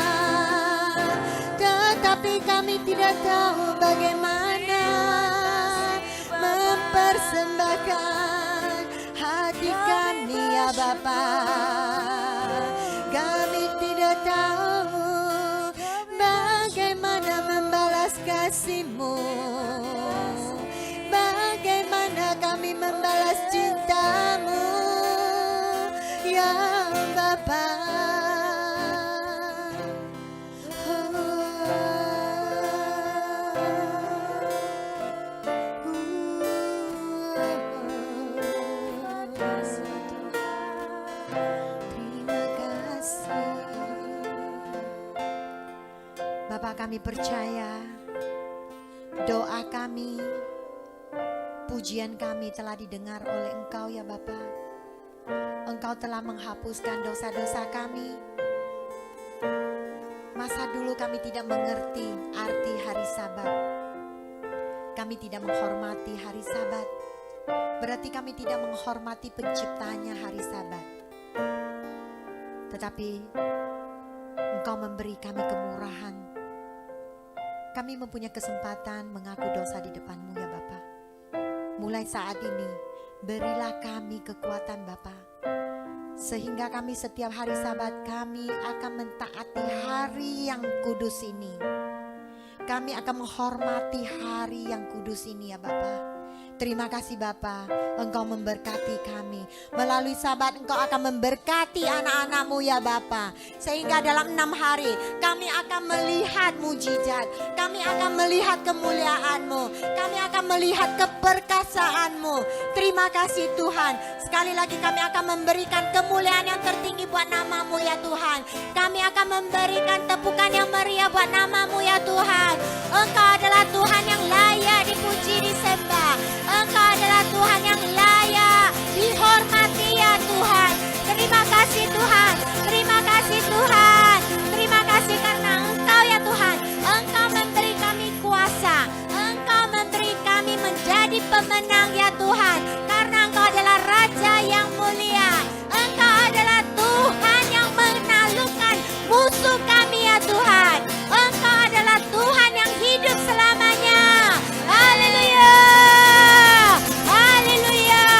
A: tetapi kami tidak tahu bagaimana mempersembahkan hati kami ya Bapa. Kami tidak tahu bagaimana membalas kasih-Mu, bagaimana kami membalas cinta-Mu ya Bapa. Terima kasih. Bapa, kami percaya doa kami, pujian kami telah didengar oleh Engkau ya Bapa. Engkau telah menghapuskan dosa-dosa kami. Masa dulu kami tidak mengerti arti hari Sabat. Kami tidak menghormati hari Sabat. Berarti kami tidak menghormati penciptanya hari Sabat. Tetapi Engkau memberi kami kemurahan. Kami mempunyai kesempatan mengaku dosa di depan-Mu ya Bapa. Mulai saat ini, berilah kami kekuatan Bapa, sehingga kami setiap hari Sabat kami akan mentaati hari yang kudus ini. Kami akan menghormati hari yang kudus ini ya Bapa. Terima kasih Bapa, Engkau memberkati kami. Melalui Sabat Engkau akan memberkati anak-anak-Mu ya Bapa. Sehingga dalam 6 hari kami akan melihat mujizat. Kami akan melihat kemuliaan-Mu. Kami akan melihat keperkasaan-Mu. Terima kasih Tuhan. Sekali lagi kami akan memberikan kemuliaan yang tertinggi buat nama-Mu ya Tuhan. Kami akan memberikan tepukan yang meriah buat nama-Mu ya Tuhan. Engkau adalah Tuhan yang layak dipuji, disembah. Engkau adalah Tuhan yang layak dihormati ya Tuhan. Terima kasih Tuhan. Terima kasih Tuhan. Terima kasih karena Engkau ya Tuhan. Engkau memberi kami kuasa. Engkau memberi kami menjadi pemenang ya Tuhan. Karena Engkau adalah Raja yang mulia. Engkau adalah Tuhan yang menaklukkan musuh kami ya Tuhan. Engkau adalah Tuhan yang hidup selamanya. Haleluya. Haleluya.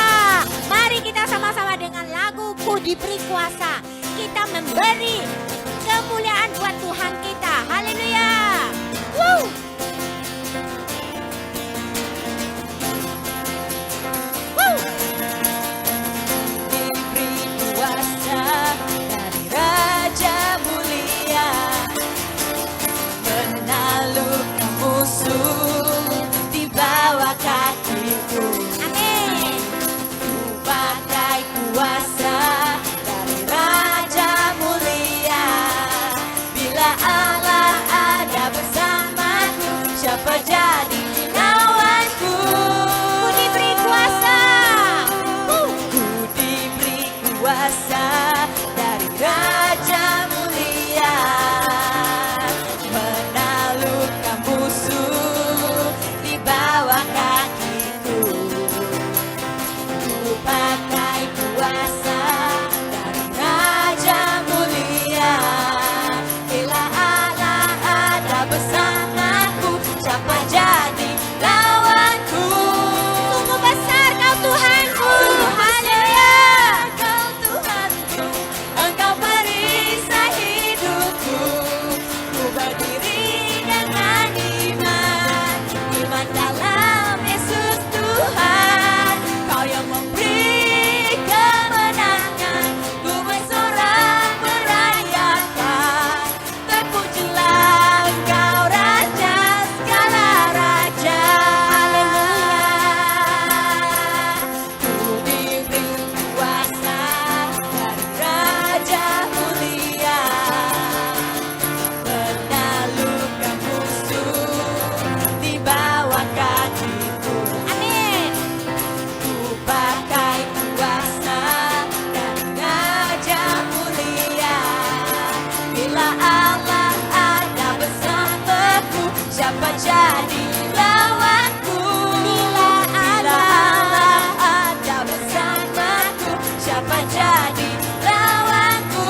B: Bila Allah ada bersamaku, siapa jadi lawanku? Bila Allah ada bersamaku, siapa jadi lawanku?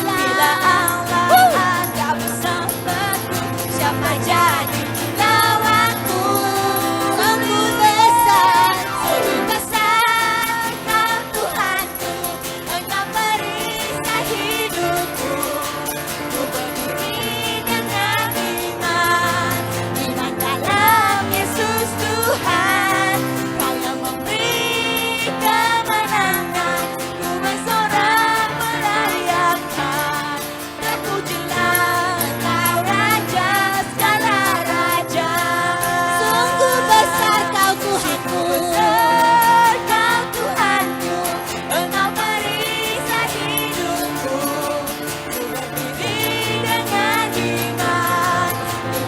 B: Bila Allah ada bersamaku, siapa jadi lawanku? Sungguh besar Kau Tuhanku, Engkau perisai hidupku. Ku berdiri dengan iman, iman dalam Yesus Tuhan. Kau yang memberi kemenangan, ku bersorak merayakan. Terpujilah Engkau Raja segala raja. Sungguh besar Kau Tuhanku, Kau Tuhanku, Engkau perisai hidupku. Ku berdiri dengan iman,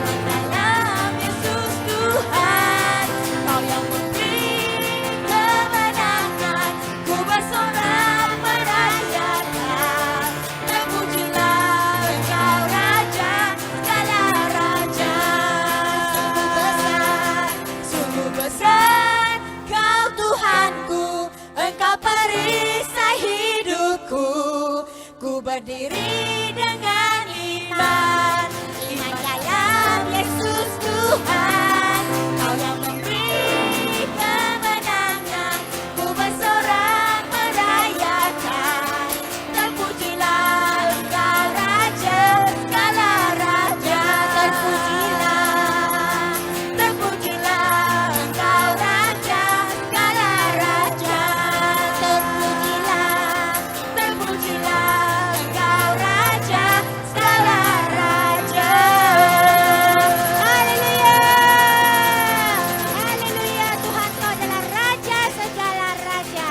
B: iman dalam Yesus Tuhan. Kau yang memberi kemenangan, ku bersorak merayakan. Terpujilah Engkau Raja segala raja. Sungguh besar Kau Tuhanku, Engkau perisai hidupku. Ku berdiri dengan iman, iman dalam Yesus Tuhan. Kau yang memberi kemenangan, ku bersorak merayakan. Terpujilah Engkau Raja segala raja. Terpujilah Engkau Raja segala raja. Terpujilah Engkau Raja segala raja. Haleluya, haleluya. Tuhan, Kau adalah Raja segala raja.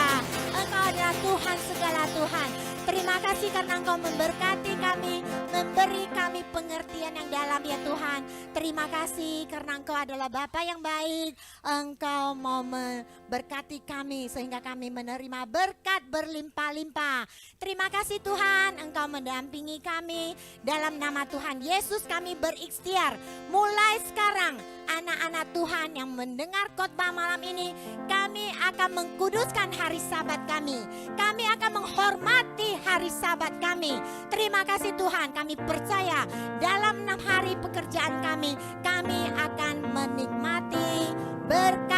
B: Engkau adalah Tuhan segala Tuhan. Terima kasih karena Engkau memberkati kami, memberi kami pengertian yang dalam ya Tuhan. Terima kasih karena Engkau adalah Bapa yang baik. Engkau mau memberkati kami sehingga kami menerima berkat berlimpah-limpah. Terima kasih Tuhan, Engkau mendampingi kami. Dalam nama Tuhan Yesus kami berikhtiar. Mulai sekarang anak-anak Tuhan yang mendengar khotbah malam ini, kami akan mengkuduskan hari Sabat kami. Kami akan menghormati hari Sabat kami. Terima kasih Tuhan, kami percaya dalam 6 hari pekerjaan kami akan menikmati berkat